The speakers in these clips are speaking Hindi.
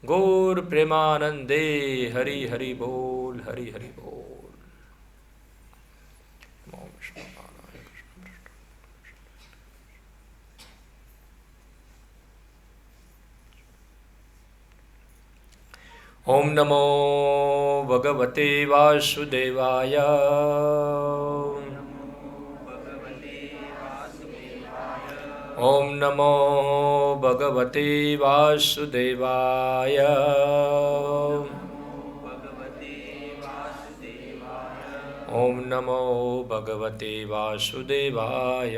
गौर प्रेमानंदे। हरि हरि बोल, हरि हरि बोल। ओम विष्णु नारायण कृष्ण। ओम नमो भगवते वासुदेवाय। ओम नमो भगवते वासुदेवाय। ओम नमो भगवते वासुदेवाय।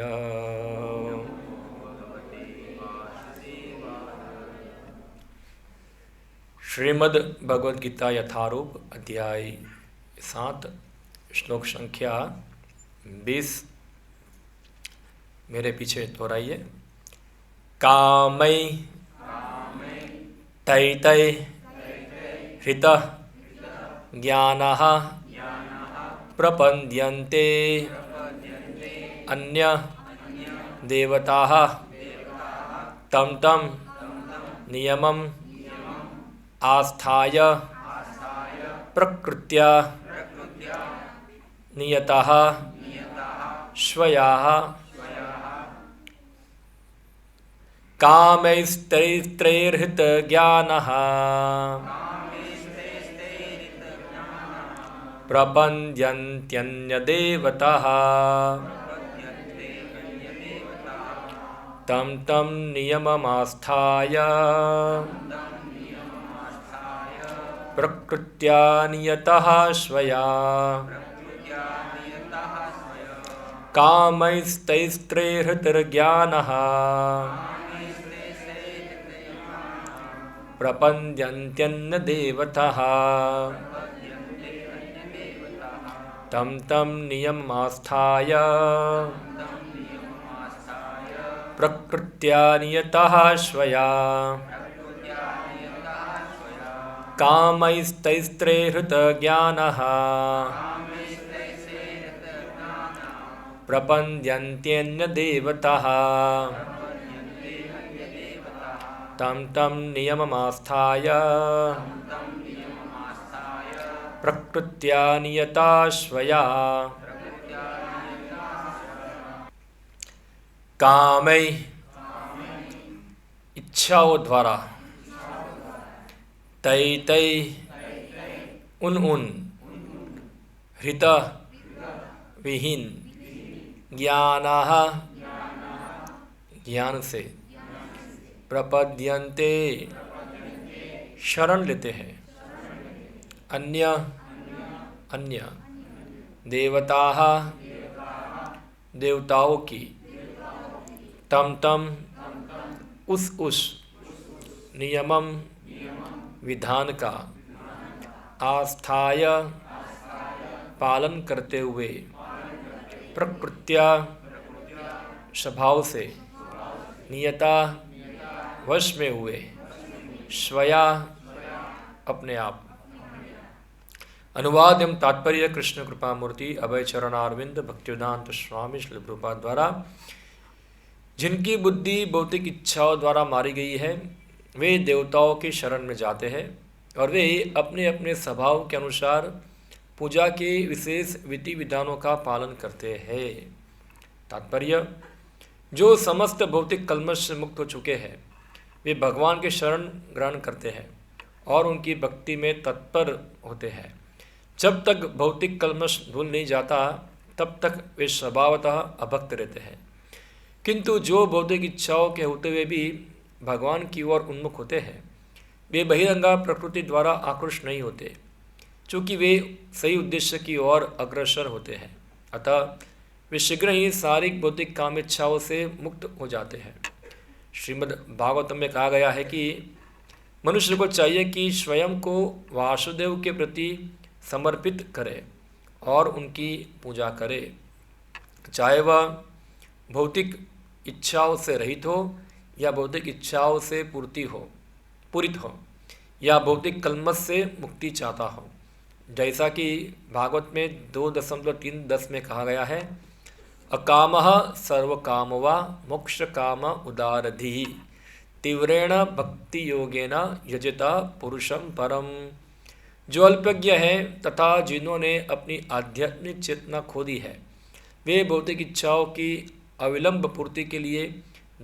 श्रीमद् भगवद गीता यथारूप अध्याय 7 श्लोक संख्या 20 मेरे पीछे दोहराइए। कामै तैतै हृतः ज्ञानः प्रपद्यन्ते अन्य देवताः तं तं नियमम् आस्थाय प्रकृत्या नियतः स्वयाः कामैस्तैस्त्रैर्हृतज्ञानः प्रपद्यन्त्यन्यदेवताः तं तं नियममास्थाय प्रकृत्या नियतः स्वया कामैस्तैस्त्रैर्हृतज्ञानः प्रपद्यन्त्यन्यदेवताः तं तं नियममास्थाय प्रकृत्या नियतः स्वया कामैस्तैस्त्रैर्हृतज्ञानः प्रपद्यन्त्यन्यदेवताः तं तं नियममास्थाय प्रकृत्या नियता स्वया कामै इच्छाओं द्वारा तै तै उन हृत विहीन ज्ञानः ज्ञान से प्रपद्यन्ते शरण लेते हैं अन्य देवताः देवताओं की तम उस नियमम विधान का आस्थाय पालन करते हुए प्रकृत्या स्वभाव से नियता वश में हुए स्वया अपने आप। अनुवाद एवं तात्पर्य कृष्ण कृपा मूर्ति अभय चरणारविंद भक्तिवेदांत स्वामी श्रील प्रभुपाद द्वारा। जिनकी बुद्धि भौतिक इच्छाओं द्वारा मारी गई है वे देवताओं की शरण में जाते हैं और वे अपने अपने स्वभाव के अनुसार पूजा के विशेष विधि विधानों का पालन करते हैं। तात्पर्य, जो समस्त भौतिक कल्मश से मुक्त हो चुके हैं वे भगवान के शरण ग्रहण करते हैं और उनकी भक्ति में तत्पर होते हैं। जब तक भौतिक कल्मश धुल नहीं जाता तब तक वे स्वभावतः अभक्त रहते हैं, किंतु जो भौतिक इच्छाओं के होते हुए भी भगवान की ओर उन्मुख होते हैं वे बहिरंगा प्रकृति द्वारा आकृष्ट नहीं होते, चूँकि वे सही उद्देश्य की ओर अग्रसर होते हैं। अतः वे शीघ्र ही शारीरिक भौतिक काम इच्छाओं से मुक्त हो जाते हैं। श्रीमद् भागवतम में कहा गया है कि मनुष्य को चाहिए कि स्वयं को वासुदेव के प्रति समर्पित करे और उनकी पूजा करे, चाहे वह भौतिक इच्छाओं से रहित हो या भौतिक इच्छाओं से पूरित हो या भौतिक कल्मश से मुक्ति चाहता हो। जैसा कि भागवत में 2.3.10 में कहा गया है, अकामः सर्वकामवा मोक्ष काम उदारधि तीव्रेण भक्ति योगेन यजता पुरुषम परम। जो अल्पज्ञ है तथा जिन्होंने अपनी आध्यात्मिक चेतना खो दी है, वे भौतिक इच्छाओं की अविलंब पूर्ति के लिए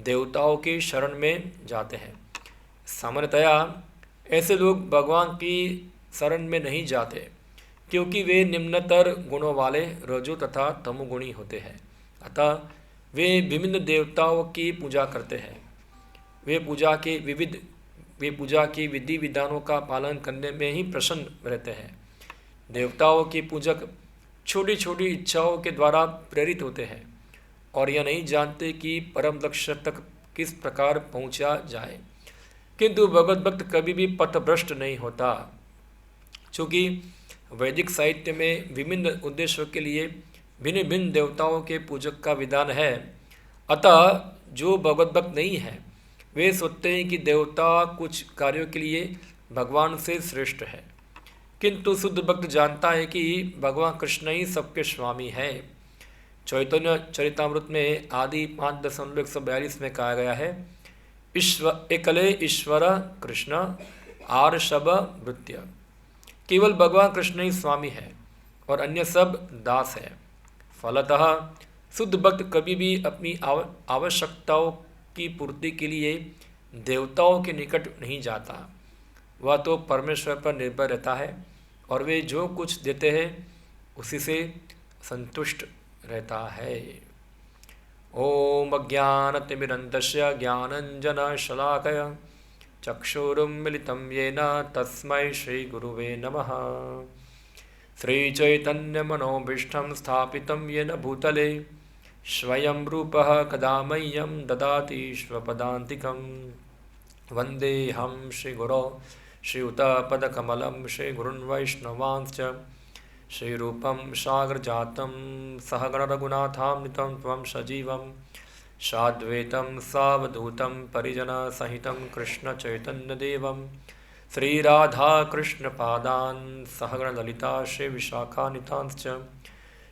देवताओं के शरण में जाते हैं। सामान्यतया ऐसे लोग भगवान की शरण में नहीं जाते, क्योंकि वे निम्नतर गुणों वाले रजो तथा तमोगुणी होते हैं। अतः वे विभिन्न देवताओं की पूजा करते हैं। वे पूजा के विधि विधानों का पालन करने में ही प्रसन्न रहते हैं। देवताओं के पूजक छोटी छोटी इच्छाओं के द्वारा प्रेरित होते हैं और यह नहीं जानते कि परम लक्ष्य तक किस प्रकार पहुंचा जाए। किंतु भगवत भक्त कभी भी पथभ्रष्ट नहीं होता। चूँकि वैदिक साहित्य में विभिन्न उद्देश्यों के लिए भिन्न भिन्न देवताओं के पूजक का विधान है, अतः जो भगवत भक्त नहीं है वे सोचते हैं कि देवता कुछ कार्यों के लिए भगवान से श्रेष्ठ है। किंतु शुद्ध भक्त जानता है कि भगवान कृष्ण ही सबके स्वामी है। चैतन्य चरितामृत में आदि 5.142 में कहा गया है, एकले ईश्वर कृष्ण आर्षभ भृत्य। केवल भगवान कृष्ण ही स्वामी है और अन्य सब दास है। फलतः शुद्ध भक्त कभी भी अपनी आवश्यकताओं की पूर्ति के लिए देवताओं के निकट नहीं जाता। वह तो परमेश्वर पर निर्भर रहता है और वे जो कुछ देते हैं उसी से संतुष्ट रहता है। ओम अज्ञानतिमिरन्धस्य ज्ञानञ्जनशलाकया चक्षुरुन्मिलितं येन तस्मै श्रीगुरुवे नमः। श्रीचैतन्यमनोभीष्टं स्थापितं येन भूतले स्वयं रूपः कदा मह्यं ददाति स्वपदान्तिकं। वन्देऽहं श्रीगुरो श्रीयुतपदकमलं श्रीगुरुन् वैष्णवांश्च श्रीरूपं सागरजातं सहगणरघुनाथान्वितं त्वं सजीवं साद्वैतं सावधूतं परिजनसहितं कृष्णचैतन्यदेवं श्रीराधाकृष्णपादान् सहगणललिता श्रीविशाखान्वितांश्च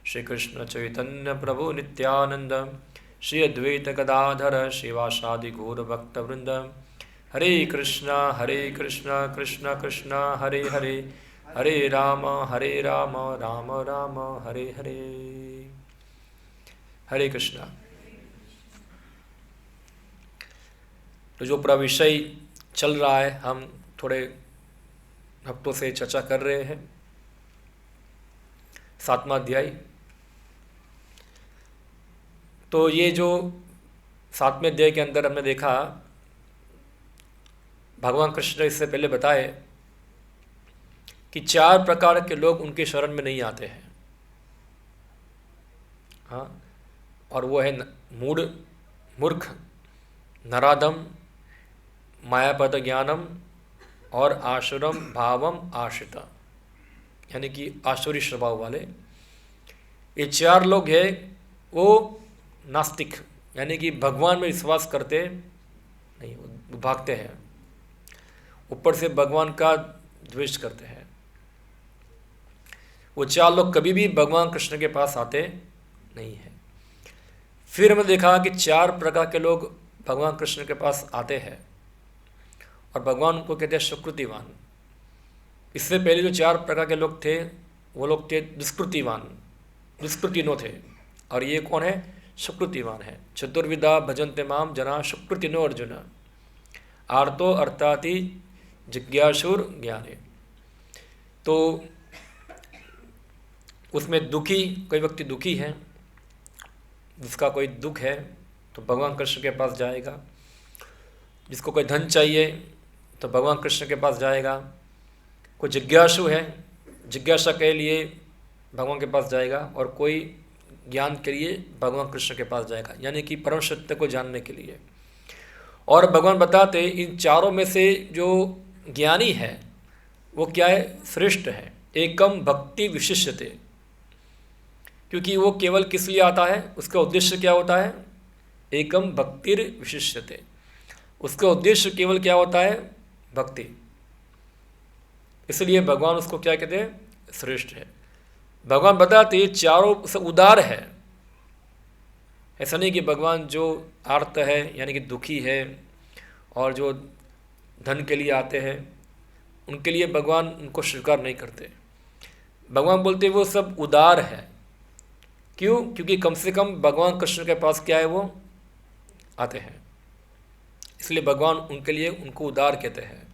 श्रीकृष्ण चैतन्य प्रभु नित्यानंद श्री अद्वैत गदाधर शिवासादि गौर भक्तवृंद। हरे कृष्णा कृष्ण कृष्ण हरे हरे, हरे राम राम राम हरे हरे। हरे कृष्णा। तो जो पूरा विषय चल रहा है, हम थोड़े हफ्तों से चर्चा कर रहे हैं। 7वां अध्याय। तो ये जो 7वें अध्याय के अंदर हमने देखा, भगवान कृष्ण इससे पहले बताए कि 4 प्रकार के लोग उनके शरण में नहीं आते हैं। हाँ, और वो है मूढ़, मूर्ख, नराधम, मायापद ज्ञानम और आसुरम भावम आश्रिता, यानी कि आसुरी स्वभाव वाले। ये 4 लोग हैं। वो नास्तिक, यानी कि भगवान में विश्वास करते नहीं, वो भागते हैं, ऊपर से भगवान का द्वेष करते हैं। वो 4 लोग कभी भी भगवान कृष्ण के पास आते नहीं हैं। फिर हमने देखा कि 4 प्रकार के लोग भगवान कृष्ण के पास आते हैं और भगवान उनको कहते हैं सुकृतिवान। इससे पहले जो 4 प्रकार के लोग थे वो लोग थे दुष्कृतिवान, दुष्कृतिनो थे, और ये कौन है? सुकृतिवान है। चतुर्विधा भजन्ते माम जना सुकृतिनो अर्जुन आर्तो अर्थाति जिज्ञासुर ज्ञाने। तो उसमें दुखी, कोई व्यक्ति दुखी है, जिसका कोई दुख है तो भगवान कृष्ण के पास जाएगा। जिसको कोई धन चाहिए तो भगवान कृष्ण के पास जाएगा। कोई जिज्ञासु है, जिज्ञासा के लिए भगवान के पास जाएगा, और कोई ज्ञान के लिए भगवान कृष्ण के पास जाएगा, यानी कि परम सत्य को जानने के लिए। और भगवान बताते इन 4 में से जो ज्ञानी है वो क्या है? श्रेष्ठ है। एकम भक्ति विशिष्यते, क्योंकि वो केवल किस लिए आता है? उसका उद्देश्य क्या होता है? एकम भक्तिर विशिष्यते, उसका उद्देश्य केवल क्या होता है? भक्ति। इसलिए भगवान उसको क्या कहते हैं? श्रेष्ठ है। भगवान बताते ये 4 से उदार है। ऐसा नहीं कि भगवान जो आर्त है, यानी कि दुखी है और जो धन के लिए आते हैं उनके लिए भगवान उनको स्वीकार नहीं करते। भगवान बोलते वो सब उदार है। क्यों? क्योंकि कम से कम भगवान कृष्ण के पास क्या है, वो आते हैं, इसलिए भगवान उनके लिए उनको उदार कहते हैं।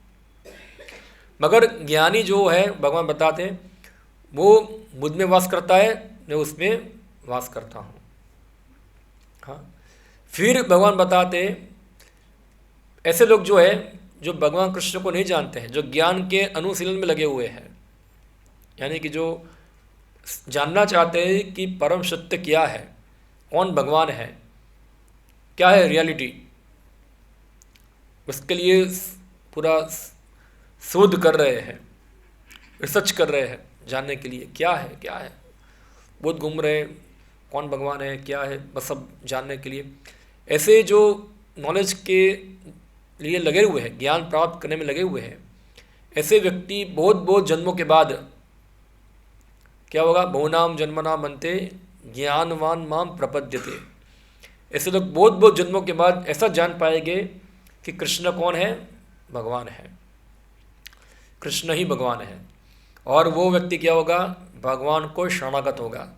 मगर ज्ञानी जो है, भगवान बताते हैं, वो मुझ में वास करता है, मैं उसमें वास करता हूँ। हाँ, फिर भगवान बताते ऐसे लोग जो है, जो भगवान कृष्ण को नहीं जानते हैं, जो ज्ञान के अनुशीलन में लगे हुए हैं, यानी कि जो जानना चाहते हैं कि परम सत्य क्या है, कौन भगवान है, क्या है रियलिटी, उसके लिए पूरा शोध कर रहे हैं, रिसर्च कर रहे हैं जानने के लिए क्या है क्या है, बहुत घूम रहे हैं, कौन भगवान है क्या है, बस सब जानने के लिए। ऐसे जो नॉलेज के लिए लगे हुए हैं, ज्ञान प्राप्त करने में लगे हुए हैं, ऐसे व्यक्ति बहुत बहुत जन्मों के बाद क्या होगा, बहुनाम जन्मनाम अन्ते ज्ञानवान माम प्रपद्यते। ऐसे लोग बहुत बहुत जन्मों के बाद ऐसा जान पाएंगे कि कृष्ण कौन है, भगवान है, कृष्ण ही भगवान है। और वो व्यक्ति क्या होगा, भगवान को शरणागत होगा,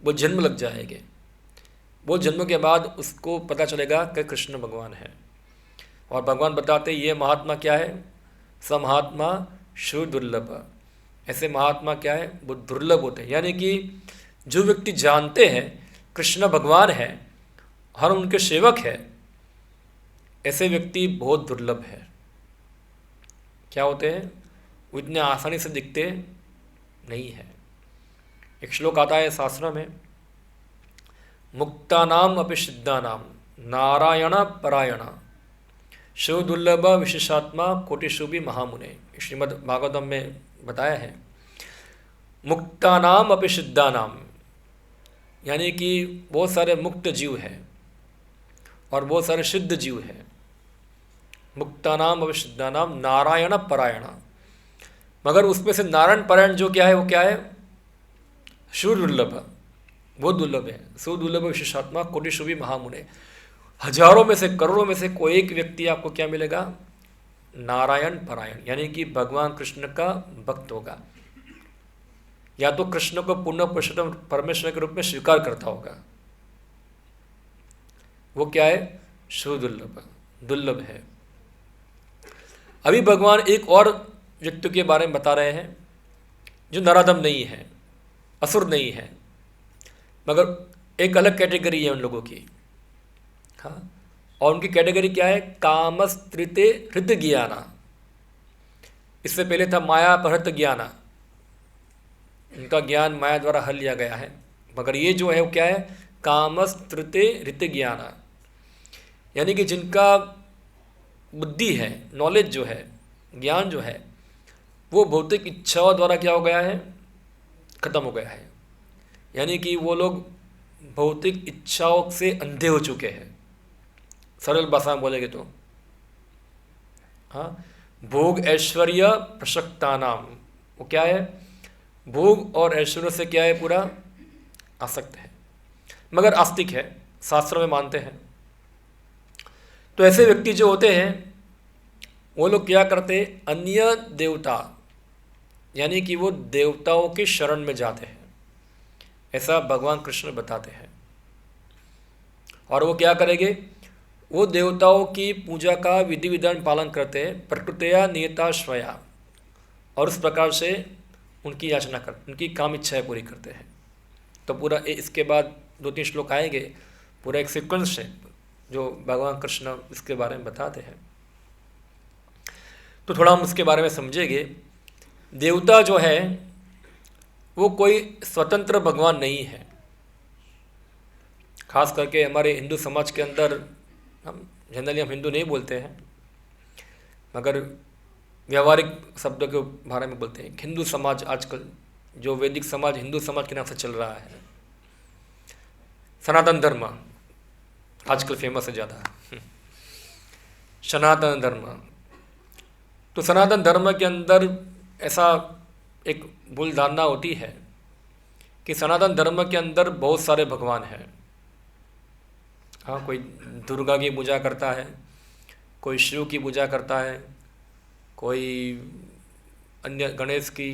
वो जन्म लग जाएंगे, वो जन्म के बाद उसको पता चलेगा कि कृष्ण भगवान है। और भगवान बताते ये महात्मा क्या है, स महात्मा शिव दुर्लभ। ऐसे महात्मा क्या है, वो दुर्लभ होते हैं, यानी कि जो व्यक्ति जानते हैं कृष्ण भगवान है, हर उनके सेवक है, ऐसे व्यक्ति बहुत दुर्लभ है। क्या होते हैं, वो इतने आसानी से दिखते नहीं है। एक श्लोक आता है शास्त्र में, मुक्तानाम अपि सिद्धानाम नारायण परायण शिव दुर्लभ विशेषात्मा कोटिषु भी महामुने। श्रीमद् भागवतम में बताया है, मुक्तानाम अपि सिद्धानाम, यानी कि बहुत सारे मुक्त जीव हैं और बहुत सारे सिद्ध जीव हैं। मुक्तानाम अपि सिद्धानाम नारायण परायण, मगर उसमें से नारायण परायण जो क्या है, वो क्या है, शिव दुर्लभ, बहुत दुर्लभ है। शिव दुर्लभ विशेषात्मा कोटिषु भी महामुने, हजारों में से करोड़ों में से कोई एक व्यक्ति आपको क्या मिलेगा, नारायण परायण, यानी कि भगवान कृष्ण का भक्त होगा, या तो कृष्ण को पूर्ण पुरुषोत्तम परमेश्वर के रूप में स्वीकार करता होगा। वो क्या है, शिव दुर्लभ, दुर्लभ है। अभी भगवान एक और व्यक्ति के बारे में बता रहे हैं जो नराधम नहीं है, असुर नहीं है, मगर एक अलग कैटेगरी है उन लोगों की। हाँ, और उनकी कैटेगरी क्या है, कामस्त्रिते हृत ज्ञाना। इससे पहले था माया परहृत ज्ञाना, उनका ज्ञान माया द्वारा हल लिया गया है, मगर ये जो है वो क्या है, कामस्त्रिते हृत ज्ञाना, यानी कि जिनका बुद्धि है, नॉलेज जो है, ज्ञान जो है, वो भौतिक इच्छाओं द्वारा क्या हो गया है, खत्म हो गया है। यानी कि वो लोग भौतिक इच्छाओं से अंधे हो चुके हैं, सरल भाषा में बोलेंगे तो। हाँ, भोग ऐश्वर्य प्रसक्ता नाम, वो क्या है, भोग और ऐश्वर्य से क्या है, पूरा आसक्त है, मगर आस्तिक है, शास्त्र में मानते हैं। तो ऐसे व्यक्ति जो होते हैं वो लोग क्या करते हैं, अन्य देवता, यानी कि वो देवताओं की शरण में जाते हैं, ऐसा भगवान कृष्ण बताते हैं। और वो क्या करेंगे, वो देवताओं की पूजा का विधि विधान पालन करते हैं, प्रकृतया नियता स्वया, और उस प्रकार से उनकी याचना करते, उनकी काम इच्छाएं पूरी करते हैं। तो पूरा इसके बाद 2-3 श्लोक आएंगे, पूरा एक सीक्वेंस है जो भगवान कृष्ण इसके बारे में बताते हैं। तो थोड़ा हम उसके बारे में समझेंगे। देवता जो है वो कोई स्वतंत्र भगवान नहीं है। खास करके हमारे हिंदू समाज के अंदर, हम जनरली हम हिंदू नहीं बोलते हैं, मगर व्यावहारिक शब्दों के बारे में बोलते हैं। हिंदू समाज आजकल जो वैदिक समाज हिंदू समाज के नाम से चल रहा है, सनातन धर्म आजकल फेमस है ज़्यादा, सनातन धर्म। तो सनातन धर्म के अंदर ऐसा एक भूल धारणा होती है कि सनातन धर्म के अंदर बहुत सारे भगवान हैं। हाँ, कोई दुर्गा की पूजा करता है, कोई शिव की पूजा करता है, कोई अन्य गणेश की,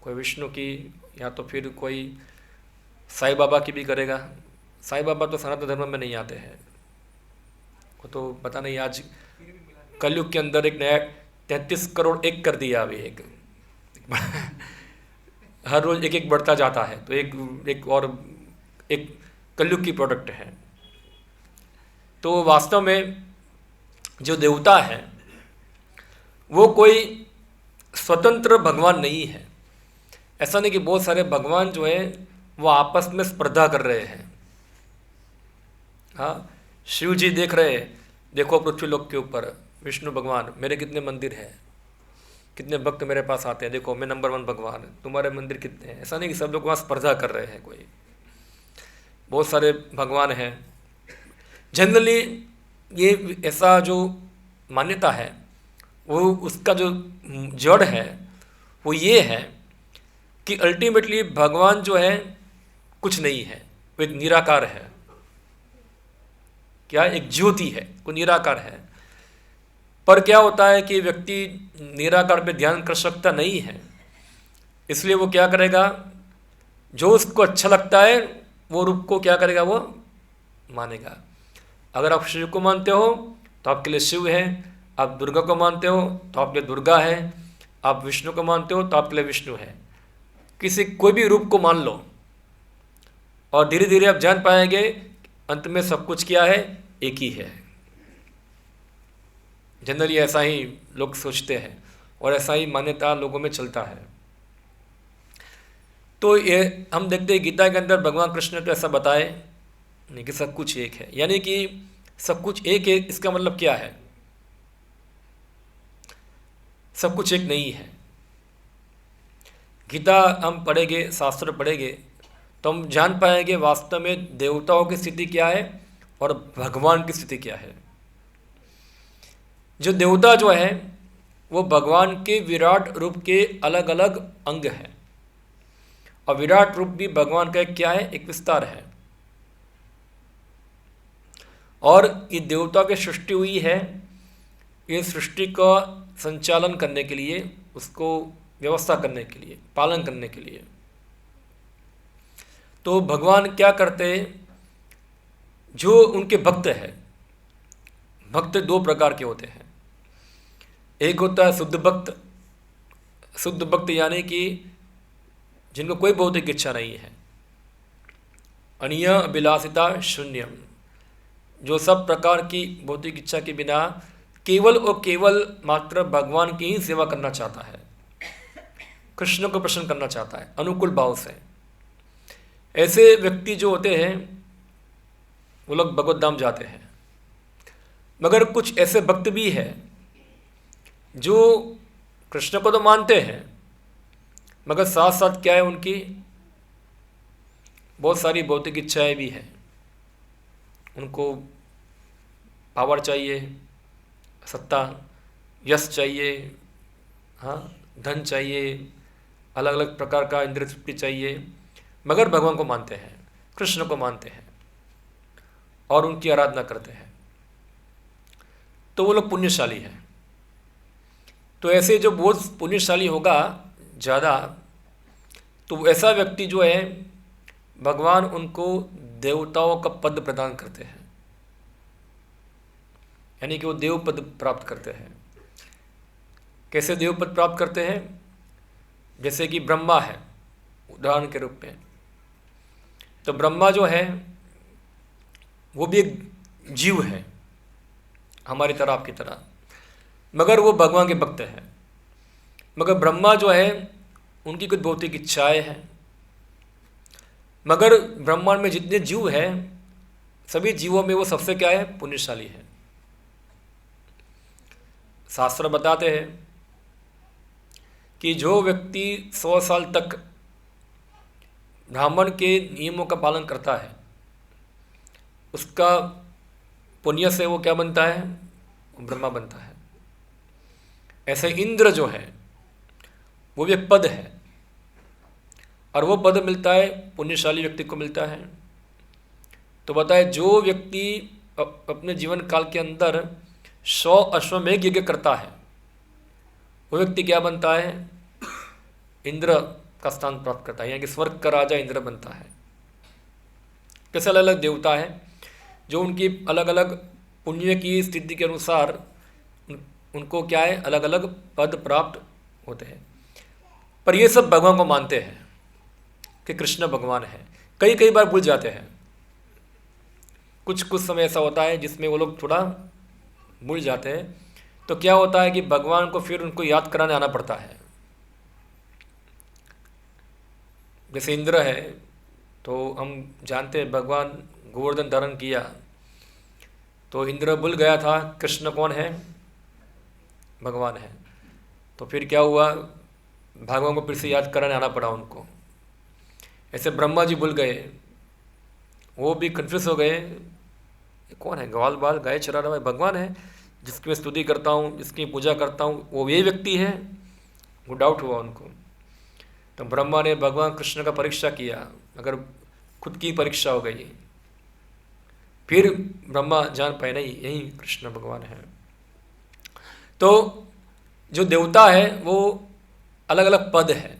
कोई विष्णु की, या तो फिर कोई साईं बाबा की भी करेगा। साईं बाबा तो सनातन धर्म में नहीं आते हैं, वो तो पता नहीं आज कलयुग के अंदर एक नया 33 करोड़ एक कर दिया अभी एक हर रोज एक एक बढ़ता जाता है, तो एक और एक कलयुग की प्रोडक्ट है। तो वास्तव में जो देवता है वो कोई स्वतंत्र भगवान नहीं है। ऐसा नहीं कि बहुत सारे भगवान जो है वो आपस में स्पर्धा कर रहे हैं। हाँ, शिव जी देख रहे हैं, देखो पृथ्वी लोक के ऊपर विष्णु भगवान, मेरे कितने मंदिर हैं, कितने भक्त मेरे पास आते हैं, देखो मैं नंबर 1 भगवान, तुम्हारे मंदिर कितने हैं। ऐसा नहीं कि सब लोग वहाँ स्पर्धा कर रहे हैं, कोई बहुत सारे भगवान हैं। जनरली ये ऐसा जो मान्यता है वो उसका जो जड़ है वो ये है कि अल्टीमेटली भगवान जो है कुछ नहीं है, वो एक निराकार है। क्या? एक ज्योति है, वो निराकार है। पर क्या होता है कि व्यक्ति निराकार पे ध्यान कर सकता नहीं है, इसलिए वो क्या करेगा, जो उसको अच्छा लगता है वो रूप को क्या करेगा, वो मानेगा। अगर आप शिव को मानते हो तो आपके लिए शिव है, आप दुर्गा को मानते हो तो आपके लिए दुर्गा है, आप विष्णु को मानते हो तो आपके लिए विष्णु है। किसी कोई भी रूप को मान लो और धीरे धीरे आप जान पाएंगे अंत में सब कुछ क्या है, एक ही है। जनरली ऐसा ही लोग सोचते हैं और ऐसा ही मान्यता लोगों में चलता है। तो ये हम देखते हैं गीता के अंदर भगवान कृष्ण ने तो ऐसा बताए नहीं कि सब कुछ एक है, यानी कि सब कुछ एक है, इसका मतलब क्या है, सब कुछ एक नहीं है। गीता हम पढ़ेंगे, शास्त्र पढ़ेंगे तो हम जान पाएंगे वास्तव में देवताओं की स्थिति क्या है और भगवान की स्थिति क्या है। जो देवता जो है वो भगवान के विराट रूप के अलग अलग अंग हैं, और विराट रूप भी भगवान का एक क्या है, एक विस्तार है। और ये देवता की सृष्टि हुई है, ये सृष्टि का संचालन करने के लिए, उसको व्यवस्था करने के लिए, पालन करने के लिए। तो भगवान क्या करते हैं, जो उनके भक्त है, भक्त 2 प्रकार के होते हैं। एक होता है शुद्ध भक्त। शुद्ध भक्त यानी कि जिनको कोई भौतिक इच्छा नहीं है, अनिय अभिलाषिता शून्यम, जो सब प्रकार की भौतिक इच्छा के बिना केवल और केवल मात्र भगवान की ही सेवा करना चाहता है, कृष्ण को प्रसन्न करना चाहता है अनुकूल भाव से। ऐसे व्यक्ति जो होते हैं वो लोग भगवत धाम जाते हैं। मगर कुछ ऐसे भक्त भी हैं जो कृष्ण को तो मानते हैं, मगर साथ साथ क्या है, उनकी बहुत सारी भौतिक इच्छाएं भी हैं। उनको पावर चाहिए, सत्ता, यश चाहिए, हाँ, धन चाहिए, अलग अलग प्रकार का इंद्रिय तृप्ति चाहिए, मगर भगवान को मानते हैं, कृष्ण को मानते हैं और उनकी आराधना करते हैं। तो वो लोग पुण्यशाली हैं। तो ऐसे जो बहुत पुण्यशाली होगा ज़्यादा, तो ऐसा व्यक्ति जो है भगवान उनको देवताओं का पद प्रदान करते हैं, यानी कि वो देव पद प्राप्त करते हैं। कैसे देव पद प्राप्त करते हैं? जैसे कि ब्रह्मा है उदाहरण के रूप में, तो ब्रह्मा जो है वो भी एक जीव है हमारी तरह, आपकी तरह, मगर वो भगवान के भक्त हैं। मगर ब्रह्मा जो है उनकी कुछ भौतिक इच्छाएं हैं, मगर ब्रह्मांड में जितने जीव हैं सभी जीवों में वो सबसे क्या है, पुण्यशाली है। शास्त्र बताते हैं कि जो व्यक्ति 100 साल तक ब्राह्मण के नियमों का पालन करता है, उसका पुण्य से वो क्या बनता है, ब्रह्मा बनता है। ऐसे इंद्र जो है वो भी एक पद है, और वो पद मिलता है पुण्यशाली व्यक्ति को मिलता है। तो बताए जो व्यक्ति अपने जीवन काल के अंदर 100 अश्वमेघ यज्ञ करता है, वो व्यक्ति क्या बनता है? इंद्र का स्थान प्राप्त करता है, यानी कि स्वर्ग का राजा इंद्र बनता है। कैसे अलग अलग देवता है जो उनकी अलग अलग पुण्य की स्थिति के अनुसार उनको क्या है, अलग अलग पद प्राप्त होते हैं। पर ये सब भगवान को मानते हैं कि कृष्ण भगवान है। कई कई बार भूल जाते हैं, कुछ कुछ समय ऐसा होता है जिसमें वो लोग थोड़ा भूल जाते हैं। तो क्या होता है कि भगवान को फिर उनको याद कराने आना पड़ता है। जैसे इंद्र है तो हम जानते हैं भगवान गोवर्धन धारण किया, तो इंद्र भूल गया था कृष्ण कौन है, भगवान है। तो फिर क्या हुआ, भगवान को फिर से याद कराने आना पड़ा उनको। ऐसे ब्रह्मा जी भूल गए, वो भी कन्फ्यूज हो गए, कौन है, ग्वाल बाल गाय चरा रहा है, भगवान है जिसकी मैं स्तुति करता हूँ, जिसकी पूजा करता हूँ, वो ये व्यक्ति है। वो डाउट हुआ उनको। तो ब्रह्मा ने भगवान कृष्ण का परीक्षा किया, अगर खुद की परीक्षा हो गई। फिर ब्रह्मा जान पाए नहीं यही कृष्ण भगवान है। तो जो देवता है वो अलग अलग पद है।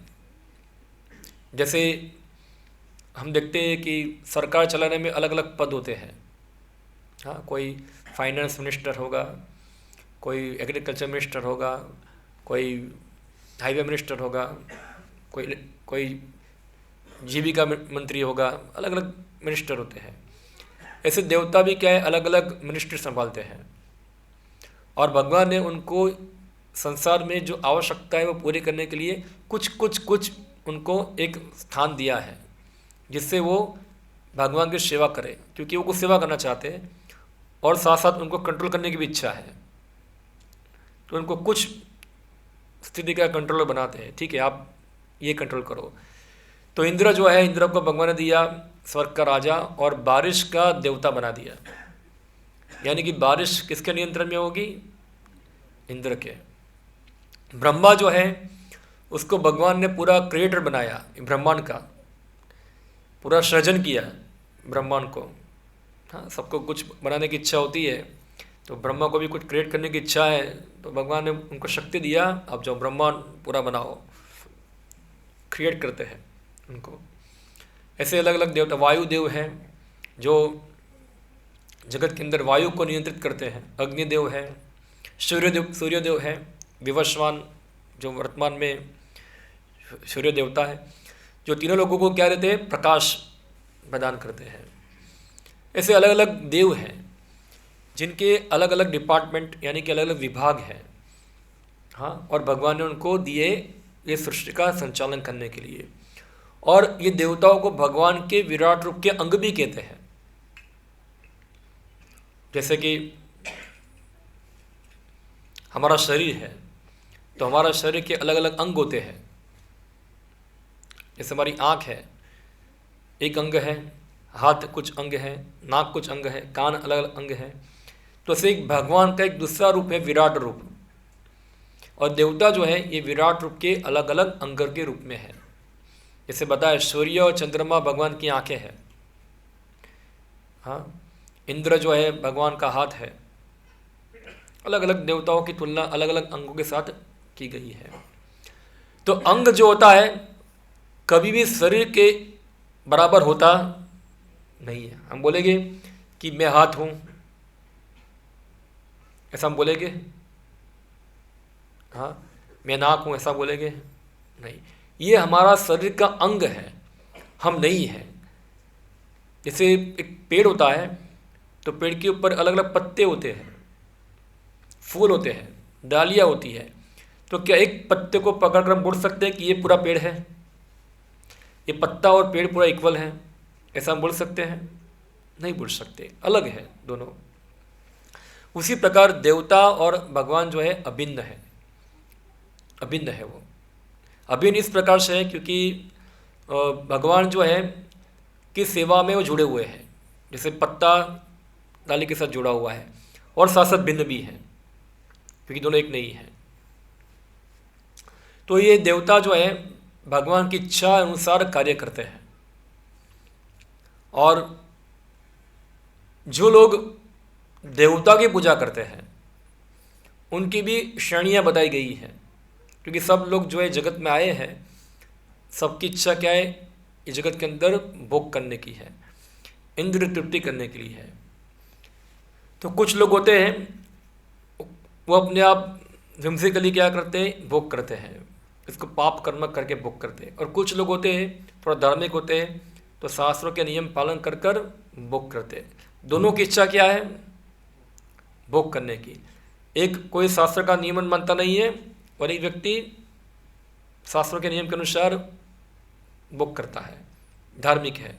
जैसे हम देखते हैं कि सरकार चलाने में अलग अलग पद होते हैं। हाँ, कोई फाइनेंस मिनिस्टर होगा, कोई एग्रीकल्चर मिनिस्टर होगा, कोई हाईवे मिनिस्टर होगा, कोई जीविका मंत्री होगा, अलग अलग मिनिस्टर होते हैं। ऐसे देवता भी क्या है, अलग अलग मिनिस्ट्री संभालते हैं। और भगवान ने उनको संसार में जो आवश्यकता है वो पूरी करने के लिए कुछ उनको एक स्थान दिया है, जिससे वो भगवान की सेवा करें, क्योंकि वो कुछ सेवा करना चाहते हैं और साथ साथ उनको कंट्रोल करने की भी इच्छा है। तो उनको कुछ स्थिति का कंट्रोलर बनाते हैं, ठीक है आप ये कंट्रोल करो। तो इंद्र जो है, इंद्र को भगवान ने दिया स्वर्ग का राजा और बारिश का देवता बना दिया। यानी कि बारिश किसके नियंत्रण में होगी, इंद्र के। ब्रह्मा जो है उसको भगवान ने पूरा क्रिएटर बनाया, ब्रह्मांड का पूरा सृजन किया ब्रह्मांड को। हाँ, सबको कुछ बनाने की इच्छा होती है, तो ब्रह्मा को भी कुछ क्रिएट करने की इच्छा है, तो भगवान ने उनको शक्ति दिया, अब जो ब्रह्मांड पूरा बनाओ, क्रिएट करते हैं उनको। ऐसे अलग अलग देवता, वायु देव हैं जो जगत के अंदर वायु को नियंत्रित करते हैं, अग्निदेव है, सूर्यदेव है, विवस्वान जो वर्तमान में सूर्य देवता है, जो तीनों लोगों को क्या देते हैं, प्रकाश प्रदान करते हैं। ऐसे अलग अलग देव हैं जिनके अलग अलग डिपार्टमेंट यानी कि अलग अलग विभाग हैं। हाँ, और भगवान ने उनको दिए ये सृष्टि का संचालन करने के लिए। और ये देवताओं को भगवान के विराट रूप के अंग भी कहते हैं। जैसे कि हमारा शरीर है तो हमारा शरीर के अलग अलग अंग होते हैं। जैसे हमारी आँख है, एक अंग है, हाथ कुछ अंग है, नाक कुछ अंग है, कान अलग अलग अंग है। तो ऐसे एक भगवान का एक दूसरा रूप है विराट रूप, और देवता जो है ये विराट रूप के अलग अलग अंग के रूप में है। जैसे बताया सूर्य और चंद्रमा भगवान की आंखें हैं। हाँ, इंद्र जो है भगवान का हाथ है। अलग अलग देवताओं की तुलना अलग अलग अंगों के साथ की गई है। तो अंग जो होता है कभी भी शरीर के बराबर होता नहीं है। हम बोलेंगे कि मैं हाथ हूँ, ऐसा हम बोलेंगे? हाँ, मैं नाक हूँ, ऐसा बोलेंगे? नहीं, ये हमारा शरीर का अंग है, हम नहीं हैं। जैसे एक पेड़ होता है तो पेड़ के ऊपर अलग अलग पत्ते होते हैं, फूल होते हैं, डालियाँ होती है। तो क्या एक पत्ते को पकड़कर हम बोल सकते हैं कि ये पूरा पेड़ है, ये पत्ता और पेड़ पूरा इक्वल है, ऐसा हम बोल सकते हैं? नहीं बोल सकते, अलग है दोनों। उसी प्रकार देवता और भगवान जो है अभिन्न है, अभिन्न है। वो अभिन्न इस प्रकार से है क्योंकि भगवान जो है की सेवा में वो जुड़े हुए हैं। जैसे पत्ता डाली के साथ जुड़ा हुआ है, और साथ साथ भिन्न भी है क्योंकि दोनों एक नहीं है। तो ये देवता जो है भगवान की इच्छा अनुसार कार्य करते हैं। और जो लोग देवता की पूजा करते हैं उनकी भी श्रेणियाँ बताई गई हैं, क्योंकि सब लोग जो है जगत में आए हैं, सबकी इच्छा क्या है, इस जगत के अंदर भोग करने की है, इंद्रिय तृप्ति करने के लिए है। तो कुछ लोग होते हैं वो अपने आप whimsically क्या करते हैं, भोग करते हैं, इसको पाप कर्म करके भोग करते हैं। और कुछ लोग होते हैं थोड़ा धार्मिक होते हैं, तो शास्त्रों के नियम पालन कर कर भोग करते हैं। दोनों की इच्छा क्या है, भोग करने की। एक कोई शास्त्र का नियमन मानता नहीं है और एक व्यक्ति शास्त्रों के नियम के अनुसार भोग करता है, धार्मिक है।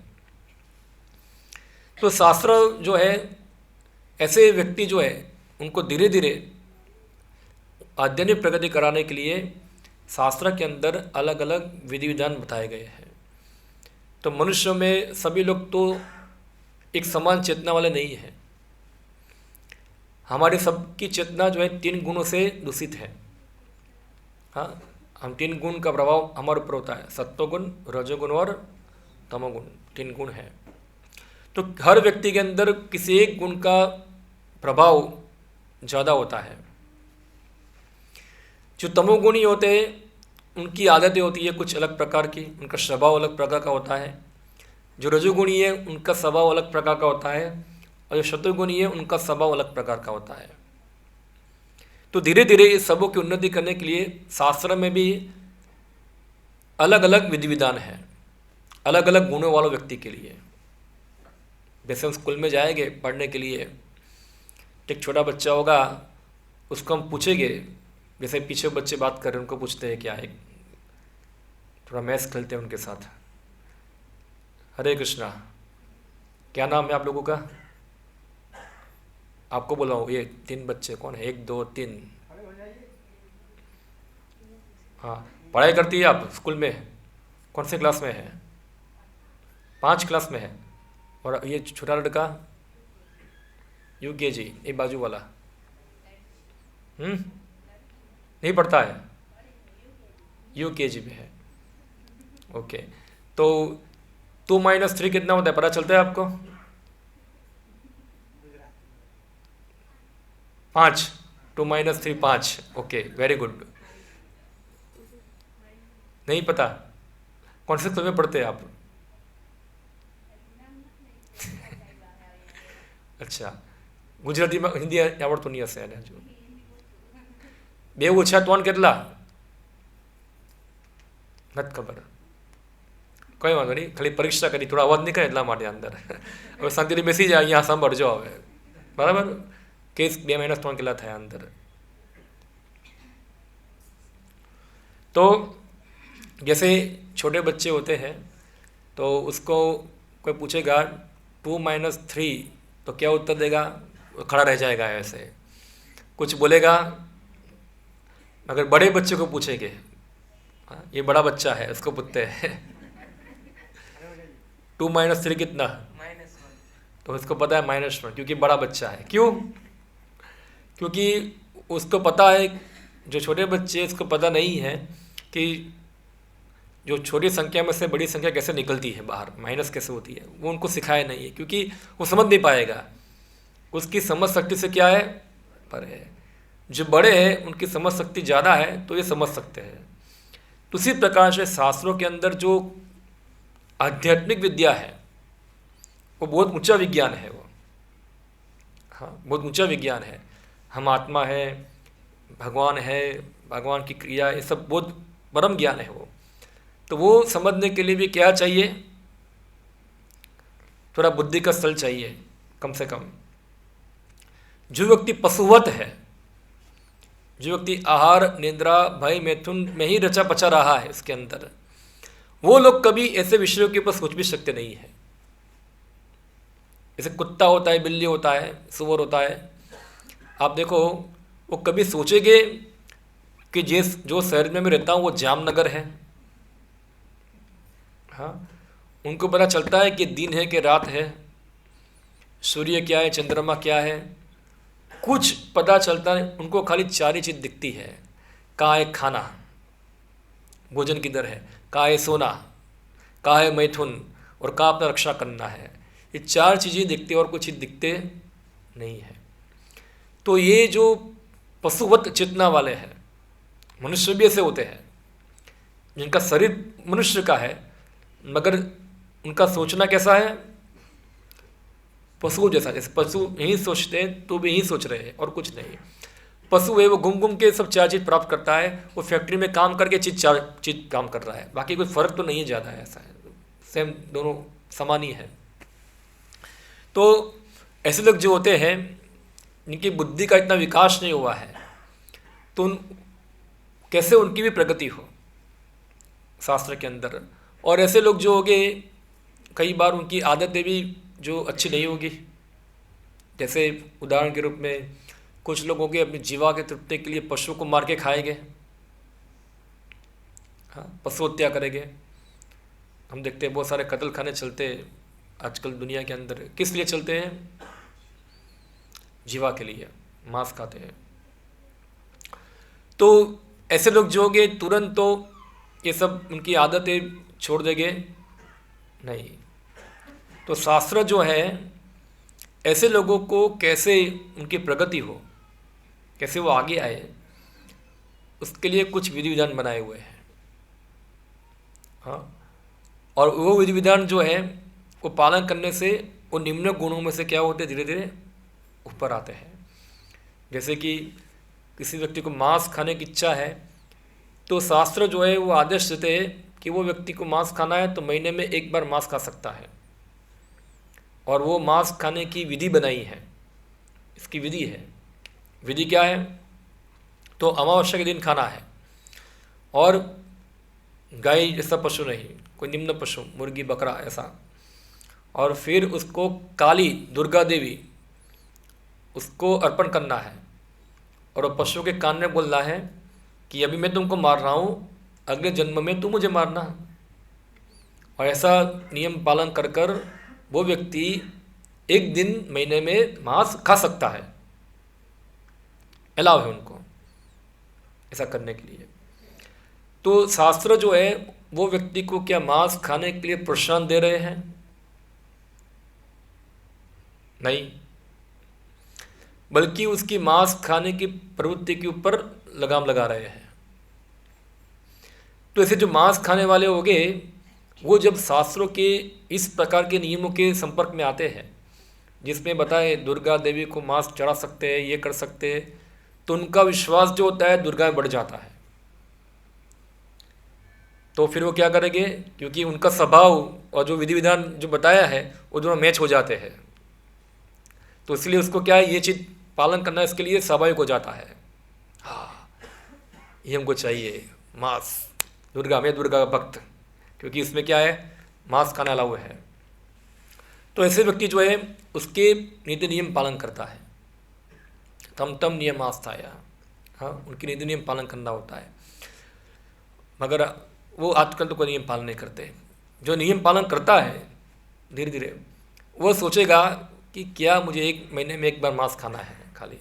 तो शास्त्र जो है, ऐसे व्यक्ति जो है उनको धीरे धीरे आध्यात्मिक प्रगति कराने के लिए शास्त्र के अंदर अलग अलग विधि विधान बताए गए हैं। तो मनुष्य में सभी लोग तो एक समान चेतना वाले नहीं हैं। हमारे सबकी चेतना जो है 3 गुणों से दूषित है। हाँ, हम 3 गुण का प्रभाव हमारे ऊपर होता है, सत्वगुण, रजोगुण और तमोगुण, 3 गुण है। तो हर व्यक्ति के अंदर किसी एक गुण का प्रभाव ज़्यादा होता है। जो तमोगुणी होते हैं उनकी आदतें होती है कुछ अलग प्रकार की, उनका स्वभाव अलग प्रकार का होता है। जो रजोगुणी है उनका स्वभाव अलग प्रकार का होता है, और जो शत्रुगुणी है उनका स्वभाव अलग प्रकार का होता है। तो धीरे धीरे इस सबों की उन्नति करने के लिए शास्त्र में भी अलग अलग विधि विधान है, अलग अलग गुणों वाले व्यक्ति के लिए। जैसे हम स्कूल में जाएंगे पढ़ने के लिए, एक छोटा बच्चा होगा, उसको हम पूछेंगे, जैसे पीछे बच्चे बात कर रहे हैं उनको पूछते हैं क्या है, थोड़ा मैच खेलते हैं उनके साथ। हरे कृष्णा, क्या नाम है आप लोगों का? आपको बोला हूँ, ये 3 बच्चे कौन है? 1 2 3। हाँ, पढ़ाई करती है आप स्कूल में? कौन से क्लास में है? 5 क्लास में है। और ये छोटा लड़का UKG, ये बाजू वाला नहीं पढ़ता है, UKG में है। ओके, तो 2 - 3 कितना होता है, पता चलता है आपको? 5। 2 - 3 5। Okay, very good. नहीं पता? कौन से स्कूल में पढ़ते हैं आप? अच्छा, गुजराती में हिंदी आवड़તું નહીં હશે એને હજુ? 2 - 3 કેટલા? નથી ખબર, કંઈ વાંધો નહીં, ખાલી પરીક્ષા કરી, થોડા અવાજ નીકળે એટલા માટે અંદર. હવે શાંતિથી બેસી જાય, અહીંયા સાંભળજો હવે, બરાબર? કેસ 2 - 3 કેટલા થયા અંદર? तो जैसे छोटे बच्चे होते हैं तो उसको कोई पूछेगा 2 - 3 तो क्या उत्तर देगा? खड़ा रह जाएगा ऐसे, कुछ बोलेगा। अगर बड़े बच्चे को पूछेंगे, ये बड़ा बच्चा है, उसको पूछते हैं 2 - 3 कितना, तो उसको पता है -1, क्योंकि बड़ा बच्चा है। क्यों? क्योंकि उसको पता है, जो छोटे बच्चे उसको पता नहीं है कि जो छोटी संख्या में से बड़ी संख्या कैसे निकलती है बाहर, माइनस कैसे होती है, वो उनको सिखाया नहीं है, क्योंकि वो समझ नहीं पाएगा, उसकी समझ शक्ति से क्या है, पर है। जो बड़े हैं उनकी समझ शक्ति ज़्यादा है तो ये समझ सकते हैं। तो उसी प्रकार से शास्त्रों के अंदर जो आध्यात्मिक विद्या है वो बहुत ऊंचा विज्ञान है, वो हाँ बहुत ऊंचा विज्ञान है। हम आत्मा है, भगवान है, भगवान की क्रिया, ये सब बहुत परम ज्ञान है वो। तो वो समझने के लिए भी क्या चाहिए, थोड़ा बुद्धि का स्थल चाहिए कम से कम। जो व्यक्ति पशुवत है, जो व्यक्ति आहार, निद्रा, भय, मैथुन में ही रचा पचा रहा है इसके अंदर, वो लोग कभी ऐसे विषयों के ऊपर सोच भी सकते नहीं है। जैसे कुत्ता होता है, बिल्ली होता है, सुअर होता है, आप देखो वो कभी सोचेंगे कि जो शहर में मैं रहता हूँ वो जामनगर है? हाँ, उनको पता चलता है कि दिन है कि रात है, सूर्य क्या है, चंद्रमा क्या है, कुछ पता चलता है। उनको खाली 4 ही चीज़ दिखती है, कहाँ है खाना, भोजन किधर है, कहाँ है सोना, कहाँ है मैथुन, और कहाँ अपना रक्षा करना है। ये 4 चीज़ें दिखती है और कुछ चीज़ दिखते नहीं है। तो ये जो पशुवत चेतना वाले हैं। मनुष्य भी ऐसे होते हैं जिनका शरीर मनुष्य का है मगर उनका सोचना कैसा है, पशुओं जैसा। जैसे पशु यही सोचते हैं तो भी यही सोच रहे हैं और कुछ नहीं। पशु है वो घूम घूम के सब चार चीज़ प्राप्त करता है, वो फैक्ट्री में काम करके चार चीज़ काम कर रहा है, बाकी कोई फर्क तो नहीं है ज़्यादा है, ऐसा है, सेम दोनों समान ही है। तो ऐसे लोग जो होते हैं जिनकी बुद्धि का इतना विकास नहीं हुआ है तो कैसे उनकी भी प्रगति हो शास्त्र के अंदर। और ऐसे लोग जो होंगे कई बार उनकी आदतें भी जो अच्छी नहीं होगी। जैसे उदाहरण के रूप में कुछ लोग होंगे अपनी जीवा के तृप्ति के लिए पशु को मार के खाएंगे, हाँ, पशु हत्या करेंगे। हम देखते हैं बहुत सारे कत्ल खाने चलते हैं आजकल दुनिया के अंदर। किस लिए चलते हैं? जीवा के लिए, मांस खाते हैं। तो ऐसे लोग जो होंगे तुरंत तो ये सब उनकी आदतें छोड़ देंगे नहीं। तो शास्त्र जो है ऐसे लोगों को कैसे उनकी प्रगति हो, कैसे वो आगे आए, उसके लिए कुछ विधि विधान बनाए हुए हैं। हाँ, और वो विधि विधान जो है वो पालन करने से वो निम्न गुणों में से क्या होते धीरे धीरे ऊपर आते हैं। जैसे कि किसी व्यक्ति को मांस खाने की इच्छा है तो शास्त्र जो है वो आदेश देते हैं कि वो व्यक्ति को मांस खाना है तो महीने में एक बार मांस खा सकता है। और वो मांस खाने की विधि बनाई है, इसकी विधि है। विधि क्या है? तो अमावस्या के दिन खाना है और गाय जैसा पशु नहीं, कोई निम्न पशु, मुर्गी बकरा ऐसा। और फिर उसको काली दुर्गा देवी उसको अर्पण करना है और वो पशु के कान में बोलना है कि अभी मैं तुमको मार रहा हूँ, अगले जन्म में तुम मुझे मारना। और ऐसा नियम पालन कर कर वो व्यक्ति एक दिन महीने में मांस खा सकता है, अलाउ है उनको ऐसा करने के लिए। तो शास्त्र जो है वो व्यक्ति को क्या मांस खाने के लिए प्रोत्साहन दे रहे हैं? नहीं, बल्कि उसकी मांस खाने की प्रवृत्ति के ऊपर लगाम लगा रहे हैं। तो ऐसे जो मांस खाने वाले होंगे वो जब शास्त्रों के इस प्रकार के नियमों के संपर्क में आते हैं जिसमें बताए दुर्गा देवी को मांस चढ़ा सकते हैं, ये कर सकते हैं, तो उनका विश्वास जो होता है दुर्गा में बढ़ जाता है। तो फिर वो क्या करेंगे, क्योंकि उनका स्वभाव और जो विधि विधान जो बताया है वो दोनों मैच हो जाते हैं, तो इसलिए उसको क्या है ये चीज़ पालन करना इसके लिए स्वाभाविक हो जाता है। हाँ, ये हमको चाहिए मांस, दुर्गा, मैं दुर्गा का भक्त, क्योंकि इसमें क्या है मांस खाना अलाउ है। तो ऐसे व्यक्ति जो है उसके नीति नियम पालन करता है। तम तम नियम आस्थाया, हाँ, उनकी नीति नियम पालन करना होता है। मगर वो आजकल तो कोई नियम पालन नहीं करते। जो नियम पालन करता है धीरे धीरे वो सोचेगा कि क्या मुझे एक महीने में एक बार मांस खाना है खाली,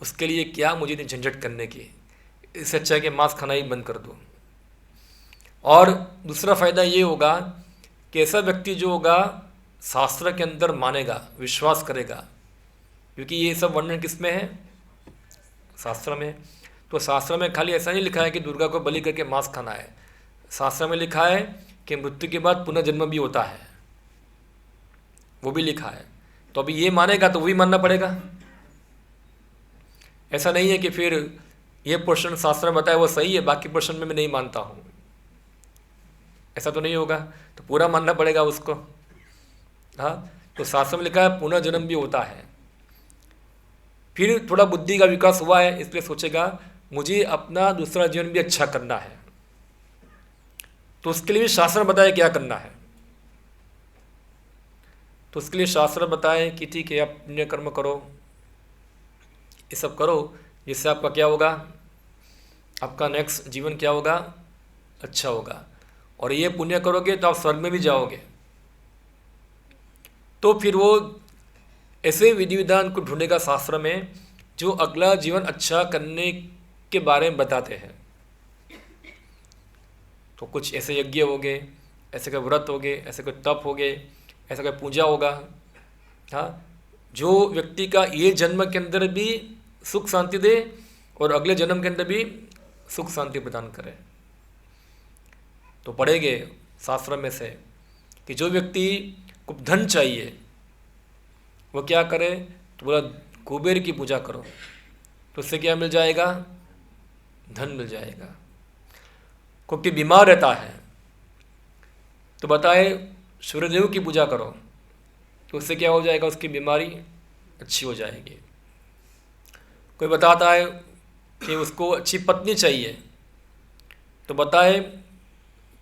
उसके लिए क्या मुझे इतनी झंझट करने की, इससे अच्छा है कि मांस खाना ही बंद कर दो। और दूसरा फ़ायदा ये होगा कि ऐसा व्यक्ति जो होगा शास्त्र के अंदर मानेगा, विश्वास करेगा, क्योंकि ये सब वर्णन किस में है? शास्त्र में। तो शास्त्र में खाली ऐसा नहीं लिखा है कि दुर्गा को बलि करके मांस खाना है, शास्त्र में लिखा है कि मृत्यु के बाद पुनर्जन्म भी होता है, वो भी लिखा है। तो अभी ये मानेगा तो वही मानना पड़ेगा। ऐसा नहीं है कि फिर ये पोर्शन शास्त्र में बताया वो सही है, बाकी पोर्शन में मैं नहीं मानता हूँ, ऐसा तो नहीं होगा, तो पूरा मानना पड़ेगा उसको। हाँ, तो शास्त्र में लिखा है पुनर्जन्म भी होता है। फिर थोड़ा बुद्धि का विकास हुआ है इसलिए सोचेगा मुझे अपना दूसरा जीवन भी अच्छा करना है, तो उसके लिए भी शास्त्र बताए क्या करना है। तो उसके लिए शास्त्र बताए कि ठीक है आप पुण्य कर्म करो, ये सब करो, जिससे आपका क्या होगा, आपका नेक्स्ट जीवन क्या होगा, अच्छा होगा। और ये पुण्य करोगे तो आप स्वर्ग में भी जाओगे। तो फिर वो ऐसे विधि विधान को ढूंढेगा शास्त्र में जो अगला जीवन अच्छा करने के बारे में बताते हैं। तो कुछ ऐसे यज्ञ हो गए, ऐसे कोई व्रत हो गए, ऐसे कोई तप हो गए, ऐसा कोई पूजा होगा, हाँ, जो व्यक्ति का ये जन्म के अंदर भी सुख शांति दे और अगले जन्म के अंदर भी सुख शांति प्रदान करे। तो पढ़ेंगे शास्त्र में से कि जो व्यक्ति को धन चाहिए वो क्या करे, तो बोला कुबेर की पूजा करो, तो उससे क्या मिल जाएगा, धन मिल जाएगा। क्योंकि बीमार रहता है तो बताए सूर्यदेव की पूजा करो, तो उससे क्या हो जाएगा, उसकी बीमारी अच्छी हो जाएगी। कोई बताता है कि उसको अच्छी पत्नी चाहिए, तो बताए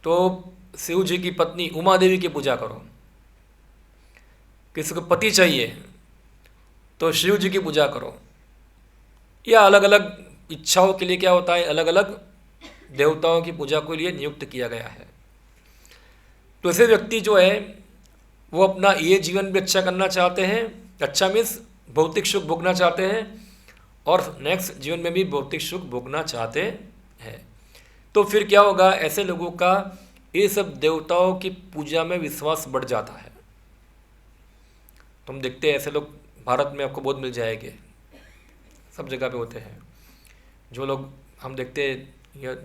तो शिव जी की पत्नी उमा देवी की पूजा करो। किसी को पति चाहिए तो शिव जी की पूजा करो। या अलग अलग इच्छाओं के लिए क्या होता है, अलग अलग देवताओं की पूजा के लिए नियुक्त किया गया है। तो ऐसे व्यक्ति जो है वो अपना ये जीवन भी अच्छा करना चाहते हैं, अच्छा मीन्स भौतिक सुख भोगना चाहते हैं, और नेक्स्ट जीवन में भी भौतिक सुख भोगना चाहते हैं। तो फिर क्या होगा, ऐसे लोगों का ये सब देवताओं की पूजा में विश्वास बढ़ जाता है। तुम देखते हैं ऐसे लोग भारत में आपको बहुत मिल जाएंगे, सब जगह पे होते हैं। जो लोग हम देखते हैं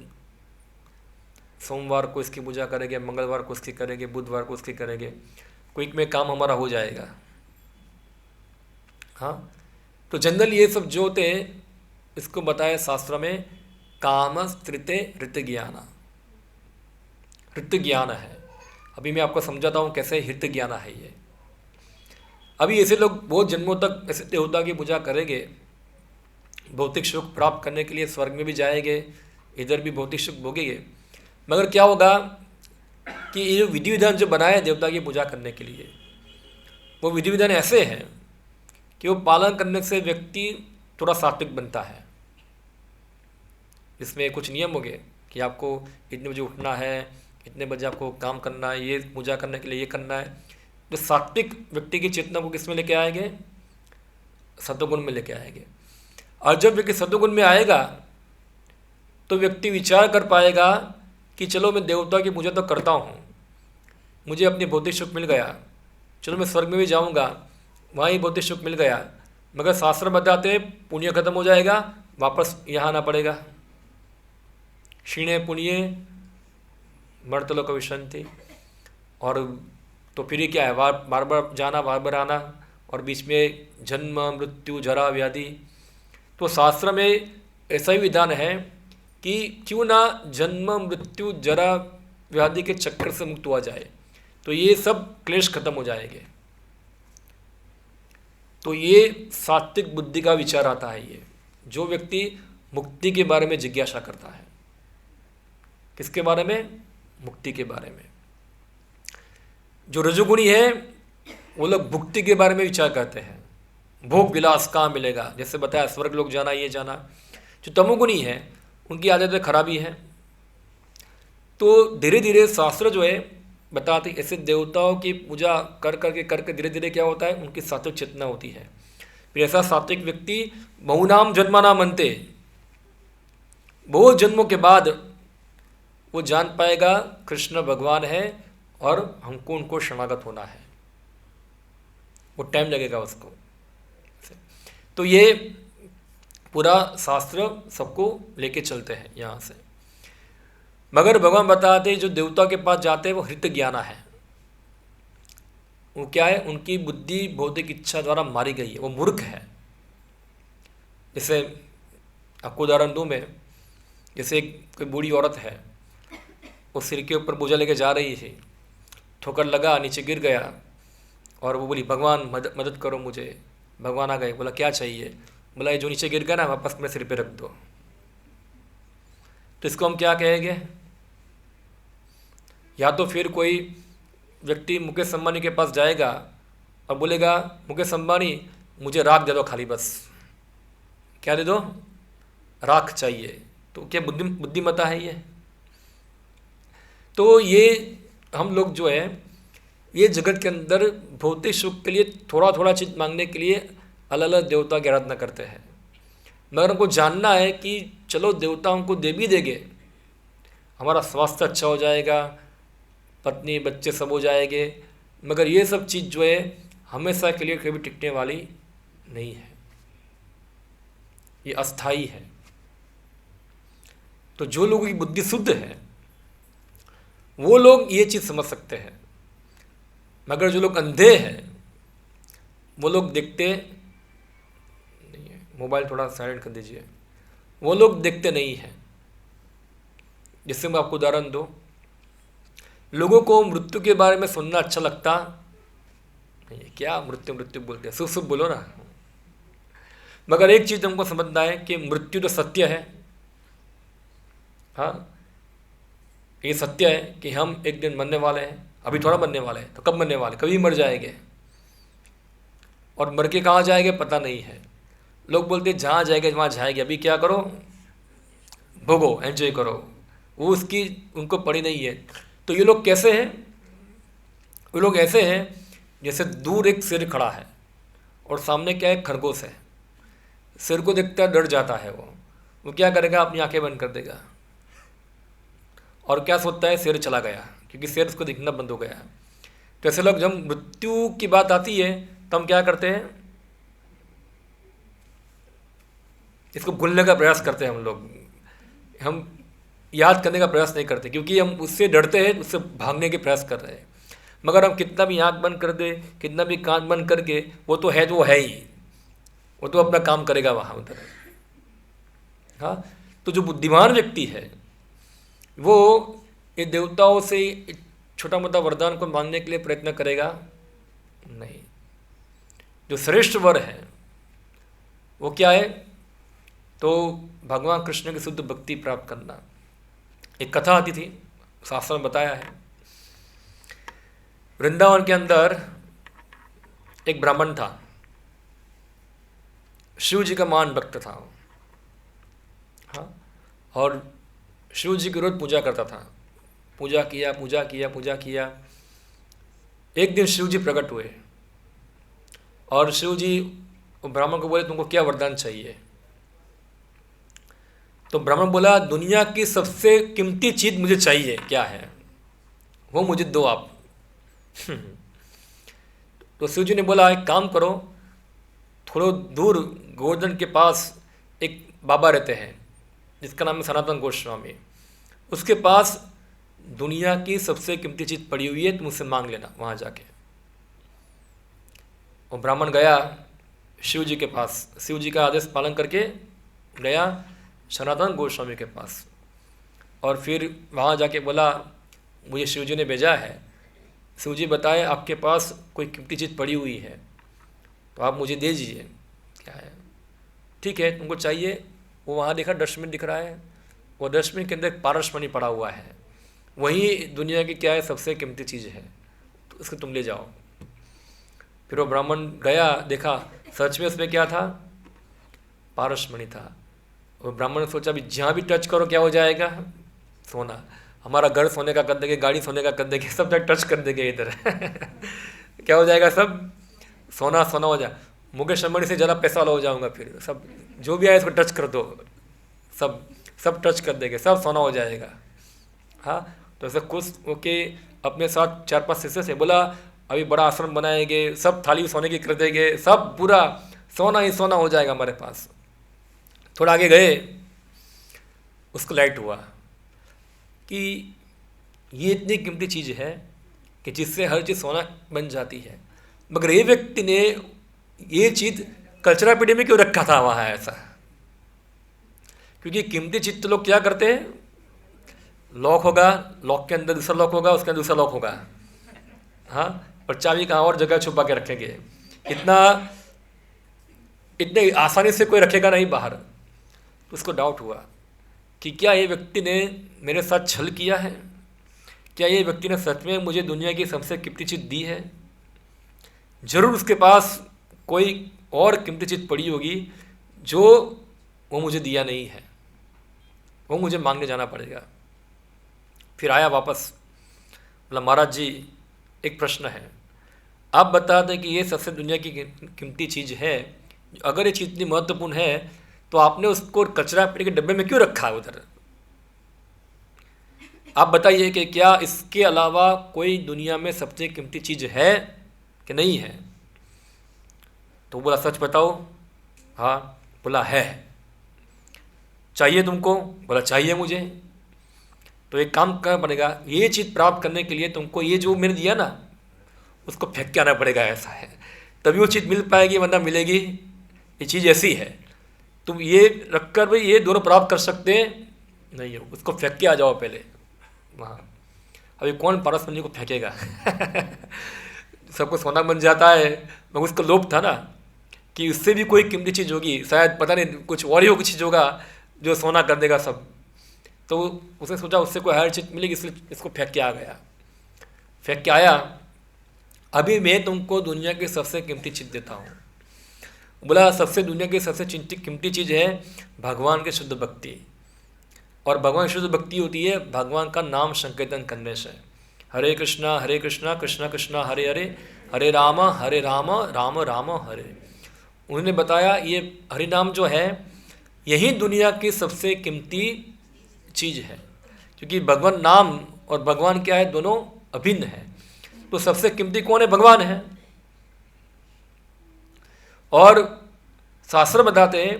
सोमवार को इसकी पूजा करेंगे, मंगलवार को इसकी करेंगे, बुधवार को इसकी करेंगे, क्विक में काम हमारा हो जाएगा। हाँ, तो जनरल ये सब जो होते हैं इसको बताया शास्त्र में काम स्त्रिते ऋत ज्ञान। ऋत ज्ञान है, अभी मैं आपको समझाता हूँ कैसे ऋत ज्ञान है ये। अभी ऐसे लोग बहुत जन्मों तक ऐसे देवता की पूजा करेंगे, भौतिक सुख प्राप्त करने के लिए स्वर्ग में भी जाएंगे, इधर भी भौतिक सुख भोगेंगे। मगर क्या होगा कि ये विधि विधान जो बनाए देवता की पूजा करने के लिए, वो विधि विधान ऐसे हैं कि वो पालन करने से व्यक्ति थोड़ा सात्विक बनता है। इसमें कुछ नियम हो गए कि आपको इतने बजे उठना है, इतने बजे आपको काम करना है, ये पूजा करने के लिए ये करना है। तो सात्विक व्यक्ति की चेतना को किस में लेके आएंगे, सत्वगुण में लेके आएंगे। और जब व्यक्ति सत्वगुण में आएगा तो व्यक्ति विचार कर पाएगा कि चलो मैं देवता की पूजा तो करता हूँ, मुझे अपनी भौतिक सुख मिल गया, चलो मैं स्वर्ग में भी जाऊँगा, वहाँ ही भौतिक सुख मिल गया। मगर शास्त्र बताते पुण्य खत्म हो जाएगा, वापस यहाँ आना पड़ेगा। क्षीणे पुण्य मर्तलोक विशंति। और तो फिर ये क्या है, बार बार जाना, बार बार आना, और बीच में जन्म मृत्यु जरा व्याधि। तो शास्त्र में ऐसा ही विधान है कि क्यों ना जन्म मृत्यु जरा व्याधि के चक्कर से मुक्त हुआ जाए, तो ये सब क्लेश खत्म हो जाएंगे। तो ये सात्विक बुद्धि का विचार आता है। ये जो व्यक्ति मुक्ति के बारे में जिज्ञासा करता है, किसके बारे में, मुक्ति के बारे में। जो रजोगुणी है वो लोग भुक्ति के बारे में विचार करते हैं, भोग विलास कहाँ मिलेगा, जैसे बताया स्वर्ग लोग जाना, ये जाना। जो तमोगुणी है उनकी आदतें खराबी है। तो धीरे धीरे शास्त्र जो है बताते ऐसे देवताओं की पूजा कर करके धीरे धीरे क्या होता है, उनकी सात्विक चेतना होती है। फिर ऐसा सात्विक व्यक्ति बहुनाम जन्मानाम अंते, बहुत जन्मों के बाद वो जान पाएगा कृष्ण भगवान है और हमको उनको शरणागत होना है। वो टाइम लगेगा उसको। तो ये पूरा शास्त्र सबको लेके चलते हैं यहाँ से। मगर भगवान बताते जो देवता के पास जाते हैं वो हृत ज्ञाना है। वो क्या है, उनकी बुद्धि भौतिक इच्छा द्वारा मारी गई है, वो मूर्ख है। जैसे आपको उदाहरण दूँ मैं, जैसे कोई बूढ़ी औरत है, वो सिर के ऊपर बोझा लेके जा रही थी, ठोकर लगा, नीचे गिर गया, और वो बोली भगवान मदद करो मुझे। भगवान आ गए, बोला क्या चाहिए, बोला ये जो नीचे गिर गया ना वापस मेरे सिर पे रख दो। तो इसको हम क्या कहेंगे, या तो फिर कोई व्यक्ति मुकेश अंबानी के पास जाएगा और बोलेगा मुकेश अंबानी मुझे राख दे दो खाली, बस क्या दे दो, राख चाहिए। तो क्या बुद्धिमत्ता है ये? तो ये हम लोग जो है ये जगत के अंदर भौतिक सुख के लिए थोड़ा थोड़ा चीज मांगने के लिए अलग अलग देवता की आराधना करते हैं। मगर हमको जानना है कि चलो देवता हमको दे भी देंगे, हमारा स्वास्थ्य अच्छा हो जाएगा, पत्नी बच्चे सब हो जाएंगे, मगर ये सब चीज़ जो है हमेशा के लिए कभी टिकने वाली नहीं है, ये अस्थाई है। तो जो लोगों की बुद्धि शुद्ध है वो लोग ये चीज़ समझ सकते हैं, मगर जो लोग अंधे हैं वो लोग देखते नहीं है। मोबाइल थोड़ा साइलेंट कर दीजिए। वो लोग देखते नहीं हैं। जिससे मैं आपको उदाहरण दूँ, लोगों को मृत्यु के बारे में सुनना अच्छा लगता नहीं है। क्या मृत्यु मृत्यु बोलते हैं, शुभ शुभ बोलो ना। मगर एक चीज़ हमको समझना है कि मृत्यु तो सत्य है। हाँ, ये सत्य है कि हम एक दिन मरने वाले हैं। अभी थोड़ा मरने वाले हैं, तो कब मरने वाले, कभी मर जाएंगे। और मर के कहाँ जाएंगे पता नहीं है। लोग बोलते हैं जहाँ जाएंगे वहाँ जाएंगे, अभी क्या करो, भोगो, एंजॉय करो। वो उसकी उनको पड़ी नहीं है। तो ये लोग कैसे हैं, वो लोग ऐसे हैं जैसे दूर एक शेर खड़ा है और सामने क्या है, खरगोश है। शेर को देखता है डर जाता है। वो क्या करेगा, अपनी आंखें बंद कर देगा और क्या सोचता है, शेर चला गया, क्योंकि शेर उसको दिखना बंद हो गया। तो ऐसे लोग जब मृत्यु की बात आती है तो हम क्या करते हैं, इसको भूलने का प्रयास करते हैं। हम याद करने का प्रयास नहीं करते, क्योंकि हम उससे डरते हैं, उससे भागने के प्रयास कर रहे हैं। मगर हम कितना भी आंख बंद कर दे, कितना भी कान बंद करके, वो तो है, जो है ही, वो तो अपना काम करेगा वहाँ उधर। हाँ, तो जो बुद्धिमान व्यक्ति है वो ये देवताओं से छोटा मोटा वरदान को मांगने के लिए प्रयत्न करेगा नहीं। जो श्रेष्ठ वर है वो क्या है, तो भगवान कृष्ण की शुद्ध भक्ति प्राप्त करना। एक कथा आती थी, शास्त्र में बताया है। वृंदावन के अंदर एक ब्राह्मण था, शिव जी का महान भक्त था। हाँ, और शिव जी की रोज पूजा करता था। पूजा किया पूजा किया पूजा किया। एक दिन शिव जी प्रकट हुए और शिव जी ब्राह्मण को बोले, तुमको क्या वरदान चाहिए। तो ब्राह्मण बोला, दुनिया की सबसे कीमती चीज़ मुझे चाहिए, क्या है वो मुझे दो आप। तो शिव जी ने बोला, एक काम करो, थोड़ा दूर गोवर्धन के पास एक बाबा रहते हैं जिसका नाम है सनातन गोस्वामी। उसके पास दुनिया की सबसे कीमती चीज़ पड़ी हुई है, तुम उससे मांग लेना वहाँ जाके। और ब्राह्मण गया शिव जी के पास, शिव जी का आदेश पालन करके गया सनातन गोस्वामी के पास। और फिर वहाँ जाके बोला, मुझे शिव जी ने भेजा है। शिव जी बताए, आपके पास कोई कीमती चीज़ पड़ी हुई है तो आप मुझे दे दीजिए। क्या है, ठीक है, तुमको चाहिए। वो वहाँ देखा डस्टबिन दिख रहा है, वो डस्टबिन के अंदर पारस मणि पड़ा हुआ है, वही दुनिया की क्या है सबसे कीमती चीज़ है, तो इसको तुम ले जाओ। फिर वो ब्राह्मण गया, देखा सच में उसमें क्या था, पारस मणि था। और ब्राह्मण ने सोचा, अभी जहाँ भी टच करो क्या हो जाएगा, सोना। हमारा घर सोने का कर देंगे, गाड़ी सोने का कर देंगे, सब जगह टच कर देंगे इधर। क्या हो जाएगा, सब सोना सोना हो जाए। मुकेश अंबानी से ज़्यादा पैसा वाला हो जाऊंगा। फिर सब जो भी आए इसको टच कर दो, सब टच कर देंगे, सब सोना हो जाएगा। हाँ, तो ऐसा खुश होके अपने साथ 4-5 शिष्य से बोला, अभी बड़ा आश्रम बनाएंगे, सब थाली सोने की कर देंगे, सब पूरा सोना ही सोना हो जाएगा हमारे पास। थोड़ा आगे गए, उसको लाइट हुआ कि ये इतनी कीमती चीज़ है कि जिससे हर चीज़ सोना बन जाती है। मगर ये व्यक्ति ने ये चीज़ कचरा पेटी में क्यों रखा था वहाँ ऐसा, क्योंकि कीमती चीज़ तो लोग क्या करते हैं, लॉक होगा, लॉक के अंदर दूसरा लॉक होगा, उसके अंदर दूसरा लॉक होगा। हाँ, और चाबी कहाँ और जगह छुपा के रखेंगे, इतने आसानी से कोई रखेगा नहीं बाहर। तो उसको डाउट हुआ कि क्या ये व्यक्ति ने मेरे साथ छल किया है, क्या ये व्यक्ति ने सच में मुझे दुनिया की सबसे कीमती चीज़ दी है। ज़रूर उसके पास कोई और कीमती चीज़ पड़ी होगी जो वो मुझे दिया नहीं है, वो मुझे मांगने जाना पड़ेगा। फिर आया वापस, बोला, महाराज जी एक प्रश्न है, आप बता दें कि ये सबसे दुनिया की कीमती चीज़ है, अगर ये चीज़ इतनी महत्वपूर्ण है तो आपने उसको कचरा पेटी के डब्बे में क्यों रखा है उधर। आप बताइए कि क्या इसके अलावा कोई दुनिया में सबसे कीमती चीज़ है कि नहीं है। तो बोला, सच बताओ। हाँ, बोला है। चाहिए तुमको? बोला चाहिए मुझे। तो एक काम करना पड़ेगा, ये चीज़ प्राप्त करने के लिए तुमको ये जो मैंने दिया ना उसको फेंक के आना पड़ेगा, ऐसा है तभी वो चीज़ मिल पाएगी, वरना मिलेगी। ये चीज़ ऐसी है, तुम ये रखकर भाई ये दोनों प्राप्त कर सकते हैं नहीं हो, उसको फेंक के आ जाओ पहले वहाँ। अभी कौन पारसमणि को फेंकेगा सबको सोना बन जाता है, मगर उसका लोभ था ना कि उससे भी कोई कीमती चीज़ होगी, शायद पता नहीं कुछ और ही कुछ चीज़ होगा जो सोना कर देगा सब। तो उसने सोचा उससे कोई हायर चीज़ मिलेगी, इसलिए इसको फेंक के आ गया। फेंक के आया, अभी मैं तुमको दुनिया की सबसे कीमती चीज़ देता हूँ। बोला सबसे दुनिया की सबसे कीमती चीज़ है भगवान की शुद्ध भक्ति। और भगवान की शुद्ध भक्ति होती है भगवान का नाम संकीर्तन करने से। हरे कृष्णा कृष्णा कृष्णा हरे हरे, हरे राम राम राम हरे। उन्होंने बताया ये हरि नाम जो है यही दुनिया की सबसे कीमती चीज़ है, क्योंकि भगवान नाम और भगवान क्या है, दोनों अभिन्न है। तो सबसे कीमती कौन है? भगवान है। और शास्त्र बताते हैं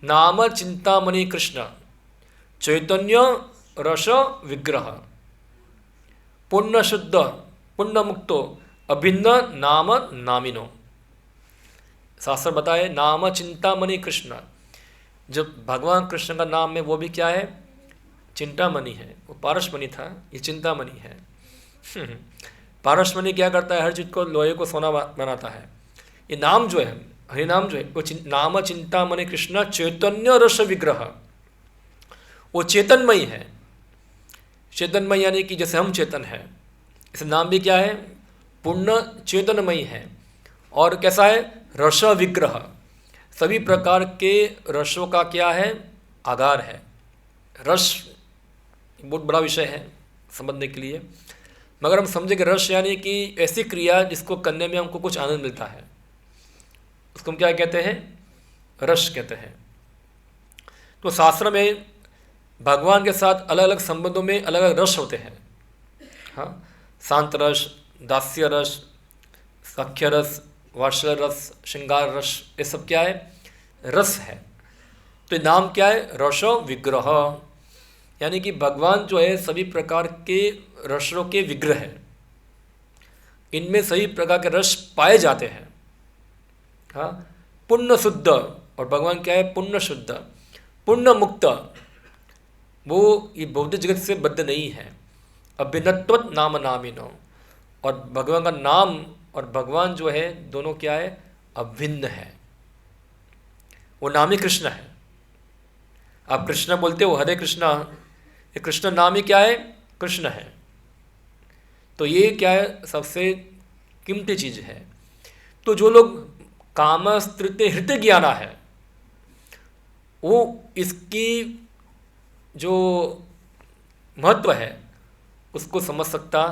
नाम चिंतामणि कृष्ण चैतन्य रस विग्रह पुण्य शुद्ध पुण्य मुक्तो अभिन्न नाम नामिनो। शास्त्र बताए नाम चिंतामणि कृष्ण, जब भगवान कृष्ण का नाम है वो भी क्या है? चिंतामणि है। वो पारसमणि था, ये चिंतामणि है। पारसमणि क्या करता है? हर चीज़ को, लोहे को सोना बनाता है। ये नाम जो है, हरि नाम जो है, वो नाम चिंतामणि कृष्ण चैतन्य रस विग्रह, वो चेतनमयी है। चेतनमयी यानी कि जैसे हम चेतन है, इस नाम भी क्या है? पूर्ण चेतनमयी है। और कैसा है? रस विग्रह, सभी प्रकार के रसों का क्या है? आधार है। रस बहुत बड़ा विषय है समझने के लिए, मगर हम समझेंगे रस यानी कि ऐसी क्रिया जिसको करने में हमको कुछ आनंद मिलता है, उसको हम क्या कहते हैं? रस कहते हैं। तो शास्त्र में भगवान के साथ अलग अलग संबंधों में अलग अलग रस होते हैं। हाँ, शांत रस, दास्य रस, सख्य रस, वात्सल्य रस, श्रृंगार रस, ये सब क्या है? रस है। तो नाम क्या है? रस विग्रह, यानी कि भगवान जो है सभी प्रकार के रसों के विग्रह है। इनमें सभी प्रकार के रस पाए जाते हैं। हाँ, पुण्य शुद्ध, और भगवान क्या है? पुण्य शुद्ध, पुण्य मुक्त, वो ये भौतिक जगत से बद्ध नहीं है। अभिन्नत्व नाम नामिनो, और भगवान का नाम और भगवान जो है दोनों क्या है? अभिन्न है। वो नाम ही कृष्ण है। आप कृष्ण बोलते हो, हरे कृष्णा, ये कृष्ण नाम ही क्या है? कृष्ण है। तो ये क्या है? सबसे कीमती चीज़ है। तो जो लोग कामस्तृते हृदय ज्ञाना है, वो इसकी जो महत्व है उसको समझ सकता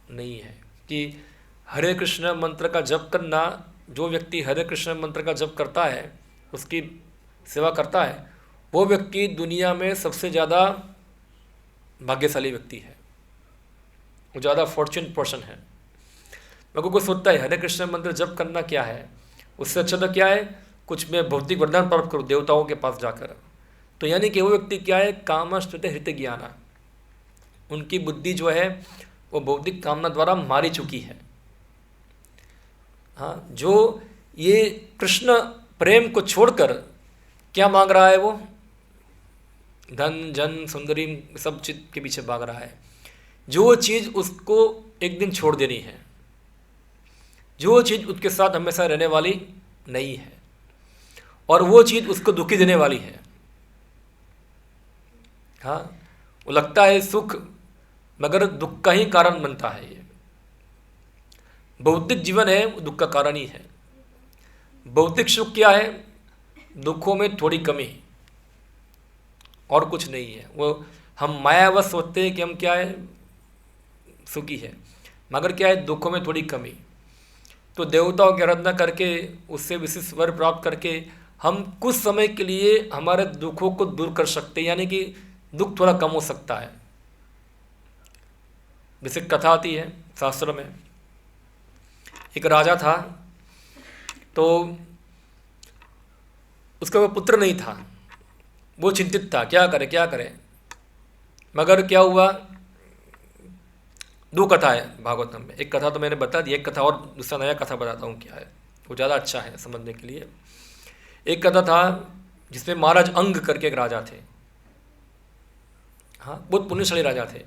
नहीं है कि हरे कृष्ण मंत्र का जप करना, जो व्यक्ति हरे कृष्ण मंत्र का जप करता है, उसकी सेवा करता है, वो व्यक्ति दुनिया में सबसे ज़्यादा भाग्यशाली व्यक्ति है, वो ज़्यादा फॉर्चून पर्सन है। मगर कोई सोचता है हरे कृष्ण मंत्र जप करना क्या है, उससे अच्छा तो क्या है कुछ मैं भौतिक वरदान प्राप्त करूँ देवताओं के पास जाकर। तो यानी कि वो व्यक्ति क्या है? कामस्तुते हृत ज्ञाना, उनकी बुद्धि जो है वो भौतिक कामना द्वारा मारी चुकी है। हाँ, जो ये कृष्ण प्रेम को छोड़कर क्या मांग रहा है? वो धन जन सुंदरी सब चीज़ के पीछे भाग रहा है। जो चीज़ उसको एक दिन छोड़ देनी है, जो चीज़ उसके साथ हमेशा रहने वाली नहीं है, और वो चीज़ उसको दुखी देने वाली है। हाँ, वो लगता है सुख, मगर दुख का ही कारण बनता है। ये भौतिक जीवन है, वो दुख का कारण ही है। भौतिक सुख क्या है? दुखों में थोड़ी कमी, और कुछ नहीं है। वो हम मायावश सोचते हैं कि हम क्या है? सुखी है, मगर क्या है? दुखों में थोड़ी कमी। तो देवताओं की आराधना करके, उससे विशेष वर प्राप्त करके हम कुछ समय के लिए हमारे दुखों को दूर कर सकते हैं, यानी कि दुख थोड़ा कम हो सकता है। जैसे कथा आती है शास्त्र में, एक राजा था, तो उसका वो पुत्र नहीं था, वो चिंतित था, क्या करे क्या करे। मगर क्या हुआ, दो कथा है भागवतम में। एक कथा तो मैंने बता दी, एक कथा और दूसरा नया कथा बताता हूँ क्या है, वो ज़्यादा अच्छा है समझने के लिए। एक कथा था जिसमें महाराज अंग करके एक राजा थे। हाँ, बहुत पुण्यशाली राजा थे।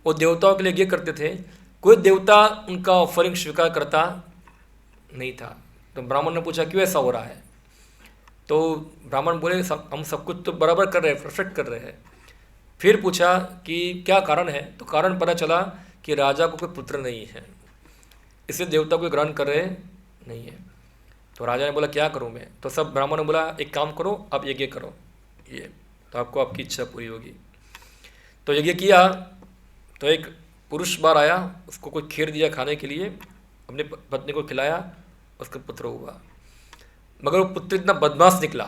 वो देवताओं के लिए ये करते थे, कोई देवता उनका ऑफरिंग स्वीकार करता नहीं था। तो ब्राह्मण ने पूछा क्यों ऐसा हो रहा है। तो ब्राह्मण बोले हम सब कुछ तो बराबर कर रहे हैं, परफेक्ट कर रहे हैं। फिर पूछा कि क्या कारण है, तो कारण पता चला कि राजा को कोई पुत्र नहीं है, इसलिए देवता को ग्रहण कर रहे नहीं है। तो राजा ने बोला क्या करूं मैं। तो सब ब्राह्मण ने बोला एक काम करो, आप यज्ञ करो, ये तो आपको आपकी इच्छा पूरी होगी। तो यज्ञ किया तो एक पुरुष बार आया, उसको कोई खीर दिया खाने के लिए, अपनी पत्नी को खिलाया, उसका पुत्र हुआ। मगर वो पुत्र इतना बदमाश निकला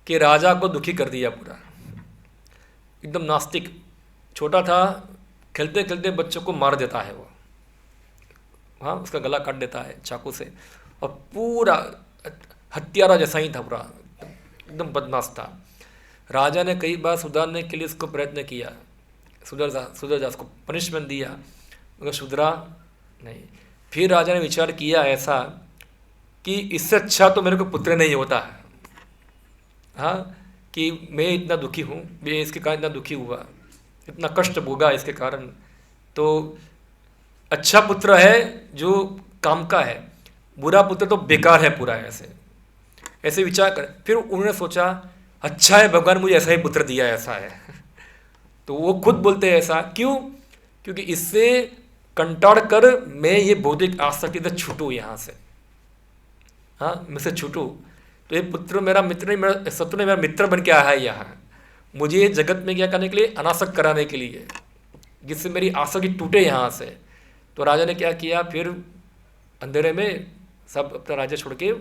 कि राजा को दुखी कर दिया पूरा, एकदम नास्तिक। छोटा था, खेलते खेलते बच्चों को मार देता है वो, हाँ, उसका गला काट देता है चाकू से, और पूरा हत्यारा जैसा ही था पूरा, एकदम बदमाश था। राजा ने कई बार सुधारने के लिए उसको प्रयत्न किया, सुधर जा, उसको पनिशमेंट दिया, मगर सुधरा नहीं। फिर राजा ने विचार किया ऐसा कि इससे अच्छा तो मेरे को पुत्र नहीं होता है, हाँ, कि मैं इतना दुखी हूँ, मैं इसके कारण इतना दुखी हुआ, इतना कष्ट भोगा इसके कारण, तो अच्छा पुत्र है जो काम का है, बुरा पुत्र तो बेकार है पूरा। ऐसे विचार कर फिर उन्होंने सोचा अच्छा है भगवान मुझे ऐसा ही पुत्र दिया, ऐसा है। तो वो खुद बोलते हैं ऐसा क्यों, क्योंकि इससे कंटाड़ कर मैं ये भौतिक आसक्ति से छूटूँ यहाँ से, हाँ, मैं से छूटूँ। तो ये पुत्र मेरा मित्र नहीं, मेरा शत्रु नहीं, मेरा मित्र बन के आया है यहाँ, मुझे ये जगत में क्या करने के लिए, अनासक्त कराने के लिए, जिससे मेरी आसक्ति टूटे यहाँ से। तो राजा ने क्या किया, फिर अंधेरे में सब अपना राज्य छोड़ के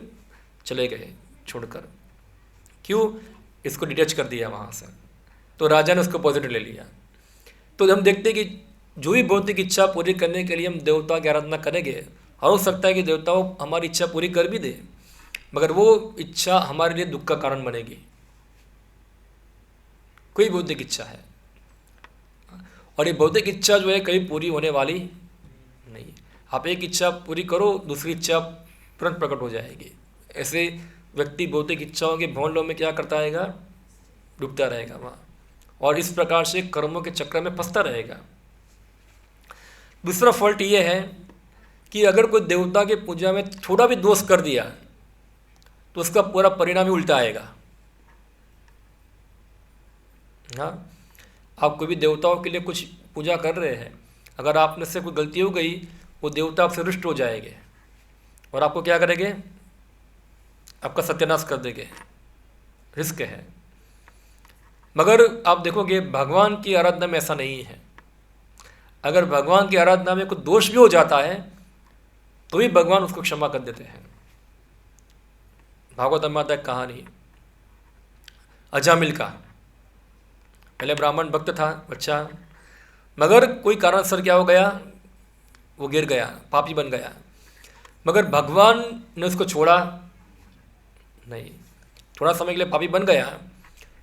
चले गए, छोड़कर। क्यों, इसको डिटैच कर दिया वहाँ से। तो राजा ने उसको पॉजिटिव ले लिया। तो हम देखते हैं कि जो भी भौतिक इच्छा पूरी करने के लिए हम देवता की आराधना करेंगे, और हो सकता है कि देवताओं हमारी इच्छा पूरी कर भी दे, मगर वो इच्छा हमारे लिए दुख का कारण बनेगी। कोई भौतिक इच्छा है, और ये भौतिक इच्छा जो है कभी पूरी होने वाली नहीं। आप एक इच्छा पूरी करो, दूसरी इच्छा तुरंत प्रकट हो जाएगी। ऐसे व्यक्ति भौतिक इच्छाओं के भंवलों में क्या करता रहेगा, डूबता रहेगा वहाँ, और इस प्रकार से कर्मों के चक्र में फंसता रहेगा। दूसरा फॉल्ट ये है कि अगर कोई देवता की पूजा में थोड़ा भी दोष कर दिया तो उसका पूरा परिणाम ही उल्टा आएगा। हाँ, आप कोई भी देवताओं के लिए कुछ पूजा कर रहे हैं, अगर आप में से कोई गलती हो गई, वो देवता आपसे रुष्ट हो जाएंगे और आपको क्या करेंगे, आपका सत्यानाश कर देंगे, रिस्क है। मगर आप देखोगे भगवान की आराधना में ऐसा नहीं है। अगर भगवान की आराधना में कोई दोष भी हो जाता है तो भी भगवान उसको क्षमा कर देते हैं। भागवत में आता है कहानी अजामिल का। पहले ब्राह्मण भक्त था बच्चा, मगर कोई कारणसर क्या हो गया, वो गिर गया, पापी बन गया। मगर भगवान ने उसको छोड़ा नहीं, थोड़ा समय के लिए पापी बन गया,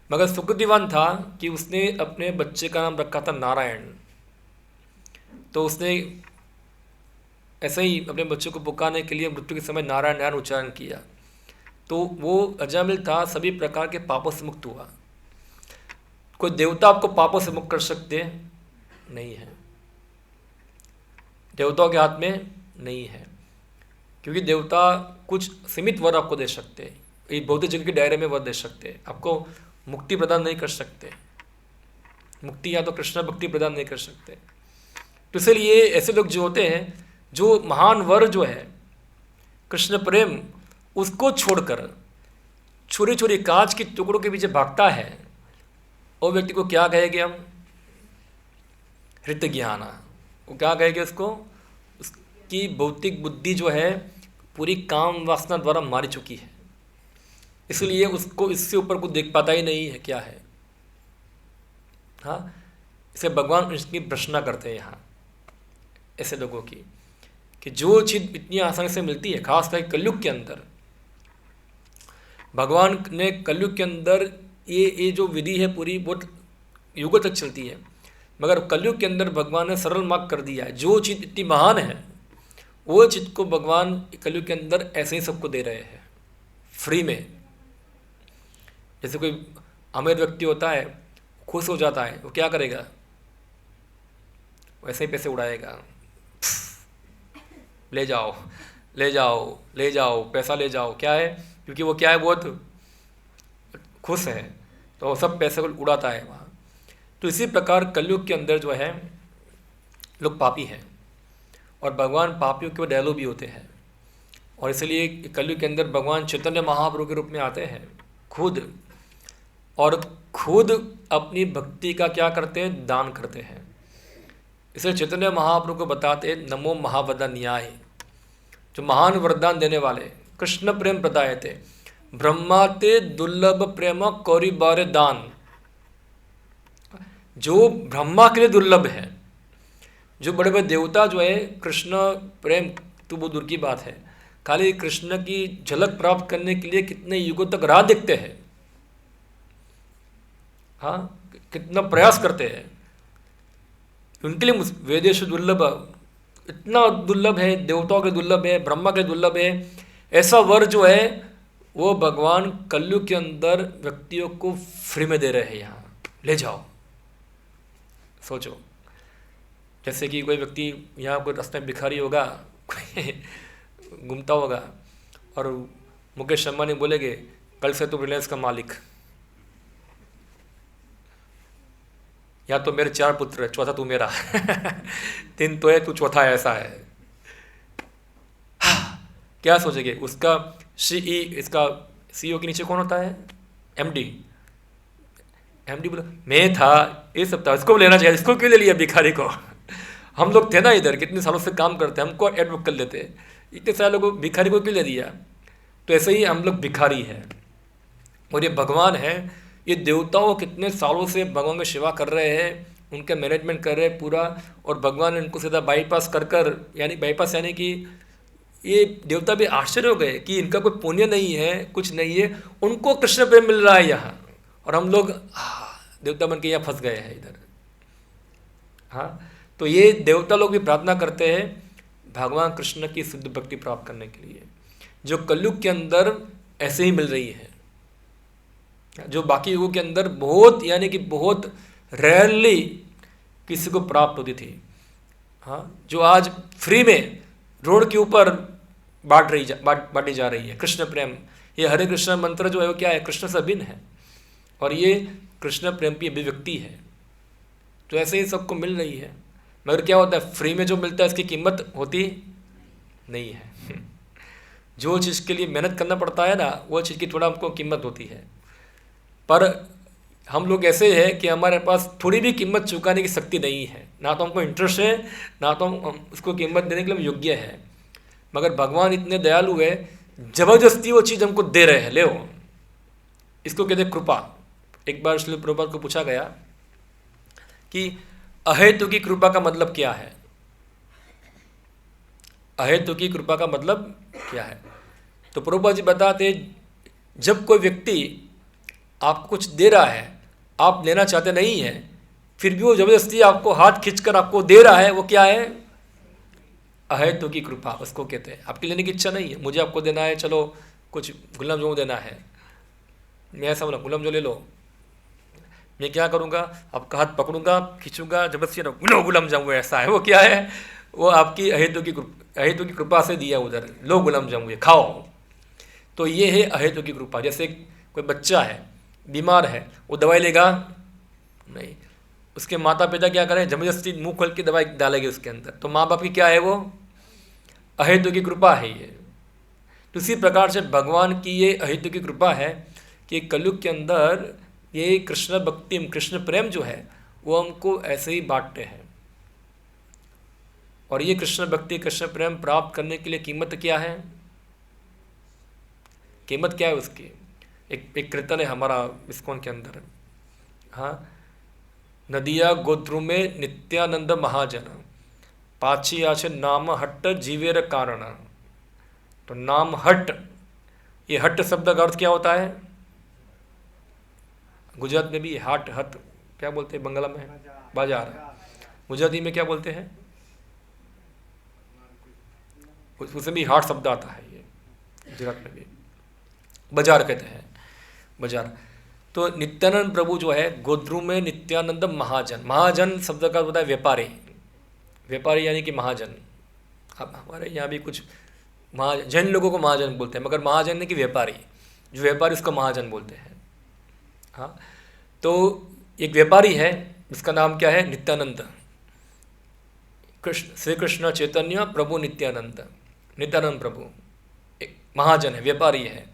मगर सुकृतिवान था कि उसने अपने बच्चे का नाम रखा था नारायण। तो उसने ऐसे ही अपने बच्चे को पुकारने के लिए मृत्यु के समय नारायण नारायण उच्चारण किया। तो वो अजामिल था, सभी प्रकार के पापों से मुक्त हुआ। कोई देवता आपको पापों से मुक्त कर सकते नहीं है, देवताओं के हाथ में नहीं है, क्योंकि देवता कुछ सीमित वर आपको दे सकते हैं, ये भौतिक जगत के दायरे में वर दे सकते हैं, आपको मुक्ति प्रदान नहीं कर सकते। मुक्ति या तो कृष्ण भक्ति प्रदान नहीं कर सकते। तो इसलिए ऐसे लोग जो होते हैं, जो महान वर जो है कृष्ण प्रेम, उसको छोड़कर छोटी छोटी कांच के टुकड़ों के पीछे भागता है, वो व्यक्ति को क्या कहेंगे हम, हृत ज्ञाना। वो क्या कहेंगे उसको, उसकी भौतिक बुद्धि जो है पूरी काम वासना द्वारा मारी चुकी है, इसलिए उसको इससे ऊपर कुछ देख पाता ही नहीं है क्या है। हाँ, इसे भगवान इसकी प्रश्न करते हैं यहाँ ऐसे लोगों की, कि जो चीज़ इतनी आसानी से मिलती है, खासकर कलयुग के अंदर, भगवान ने कलयुग के अंदर ये जो विधि है पूरी बहुत युगों तक चलती है, मगर कलयुग के अंदर भगवान ने सरल मार्ग कर दिया है। जो चीज़ इतनी महान है वो चीज़ को भगवान कलयुग के अंदर ऐसे ही सबको दे रहे हैं फ्री में। जैसे कोई अमीर व्यक्ति होता है, खुश हो जाता है, वो क्या करेगा, वैसे ही पैसे उड़ाएगा, ले जाओ ले जाओ ले जाओ, पैसा ले जाओ। क्या है, क्योंकि वो क्या है, बहुत खुश है, तो वो सब पैसे को उड़ाता है वहाँ। तो इसी प्रकार कलयुग के अंदर जो है लोग पापी हैं, और भगवान पापियों के दयालु भी होते हैं, और इसलिए कलयुग के अंदर भगवान चैतन्य महाप्रभु के रूप में आते हैं खुद, और खुद अपनी भक्ति का क्या करते हैं, दान करते हैं। इसलिए चैतन्य महाप्रभु को बताते हैं नमो महावदन्याय, जो महान वरदान देने वाले, कृष्ण प्रेम प्रदायते ब्रह्माते दुर्लभ प्रेम कौरी बारे दान। जो ब्रह्मा के लिए दुर्लभ है, जो बड़े बड़े देवता जो है कृष्ण प्रेम तो वो दूर की बात है, खाली कृष्ण की झलक प्राप्त करने के लिए कितने युगों तक राह देखते हैं, हाँ, कितना प्रयास करते हैं। उनके लिए वेदेश दुर्लभ, इतना दुर्लभ है, देवताओं के दुर्लभ है, ब्रह्मा के दुर्लभ है। ऐसा वर जो है वो भगवान कलयुग के अंदर व्यक्तियों को फ्री में दे रहे हैं। यहाँ ले जाओ, सोचो, जैसे कि कोई व्यक्ति यहाँ कोई रास्ते में भिखारी होगा, कोई घूमता होगा, और मुकेश अंबानी बोलेंगे कल से तो रिलायंस का मालिक, या तो मेरे 4 पुत्र है, चौथा तू मेरा 3 तो है, तू चौथा है, ऐसा है। क्या सोचेंगे उसका सीई, इसका सीईओ के नीचे कौन होता है, एमडी। एमडी बोला मैं था, ये सब था, इसको लेना चाहिए, इसको क्यों ले लिया भिखारी को। हम लोग थे ना इधर, कितने सालों से काम करते हैं, हमको एड बुक कर लेते, इतने सारे लोगों भिखारी को क्यों ले दिया। तो ऐसे ही हम लोग भिखारी हैं, और ये भगवान है, ये देवताओं कितने सालों से भगवान की सेवा कर रहे हैं, उनका मैनेजमेंट कर रहे हैं पूरा, और भगवान इनको सीधा बाईपास कर कर, यानी बाईपास यानी कि ये देवता भी आश्चर्य हो गए कि इनका कोई पुण्य नहीं है, कुछ नहीं है, उनको कृष्ण प्रेम मिल रहा है यहाँ, और हम लोग देवता बन के यहाँ फंस गए हैं इधर। हाँ, तो ये देवता लोग भी प्रार्थना करते हैं भगवान कृष्ण की शुद्ध भक्ति प्राप्त करने के लिए, जो कलयुग के अंदर ऐसे ही मिल रही है, जो बाकी युगों के अंदर बहुत, यानी कि बहुत रेयरली किसी को प्राप्त होती थी। हाँ, जो आज फ्री में रोड के ऊपर बांटी जा रही है कृष्ण प्रेम। ये हरे कृष्ण मंत्र जो है वो क्या है, कृष्ण से भिन्न है, और ये कृष्ण प्रेम की अभिव्यक्ति है, तो ऐसे ही सबको मिल रही है। मगर क्या होता है, फ्री में जो मिलता है इसकी कीमत होती नहीं है। जो चीज़ के लिए मेहनत करना पड़ता है ना, वो चीज़ की थोड़ा हमको कीमत होती है। पर हम लोग ऐसे हैं कि हमारे पास थोड़ी भी कीमत चुकाने की शक्ति नहीं है, ना तो हमको इंटरेस्ट है, ना तो हम उसको कीमत देने के लिए योग्य है। मगर भगवान इतने दयालु है, जबरदस्ती वो चीज़ हमको दे रहे हैं, ले वो, इसको कहते हैं कृपा। एक बार श्रील प्रभुपाद को पूछा गया कि अहेतु की कृपा का मतलब क्या है, अहेतु की कृपा का मतलब क्या है। तो प्रभुपाद जी बताते, जब कोई व्यक्ति आपको कुछ दे रहा है, आप लेना चाहते नहीं है, फिर भी वो जबरदस्ती आपको हाथ खींचकर आपको दे रहा है, वो क्या है, अहेतु की कृपा उसको कहते हैं। आपकी लेने की इच्छा नहीं है, मुझे आपको देना है, चलो कुछ गुलाब जामुन देना है, मैं ऐसा बोला गुलाब जामुन ले लो, मैं क्या करूँगा, आपका हाथ पकड़ूंगा, खींचूंगा, जबरदस्ती लो गुलाब जामुन, ऐसा है। वो क्या है, वो आपकी अहेतु की कृपा से दिया, उधर लो गुलाब जामुन खाओ। तो ये है अहेतु की कृपा। जैसे कोई बच्चा है, बीमार है, वो दवाई लेगा नहीं, उसके माता पिता क्या करें, जबरदस्ती मुंह खोल के दवाई डालेंगे उसके अंदर, तो माँ बाप की क्या है, वो अहेतु की कृपा है ये। तो इसी प्रकार से भगवान की ये अहेतु की कृपा है कि कलयुग के अंदर ये कृष्ण भक्ति, कृष्ण प्रेम जो है वो हमको ऐसे ही बांटते हैं। और ये कृष्ण भक्ति, कृष्ण प्रेम प्राप्त करने के लिए कीमत क्या है, कीमत क्या है उसकी। एक कीर्तन है हमारा इस्कॉन के अंदर, हाँ, नदिया गोत्रु में नित्यानंद महाजन पाची आचे नाम हट्ट जीवेर कारण। तो नाम हट्ट ये हट शब्द का अर्थ क्या होता है? गुजरात में भी हाट हट क्या बोलते हैं? बंगला में बाजार, गुजराती में क्या बोलते हैं? उसमें भी हाट शब्द आता है, ये गुजरात में भी बाजार कहते हैं, बाजार। तो नित्यानंद प्रभु जो है गोद्रु में नित्यानंद महाजन, महाजन शब्द का होता है व्यापारी, व्यापारी यानी कि महाजन। अब हमारे यहाँ भी कुछ महाजन, जैन लोगों को महाजन बोलते हैं, मगर महाजन नहीं कि व्यापारी, जो व्यापारी उसको महाजन बोलते हैं। हाँ, तो एक व्यापारी है जिसका नाम क्या है? नित्यानंद, कृष्ण, श्री कृष्ण चैतन्य प्रभु नित्यानंद, नित्यानंद प्रभु एक महाजन है, व्यापारी है।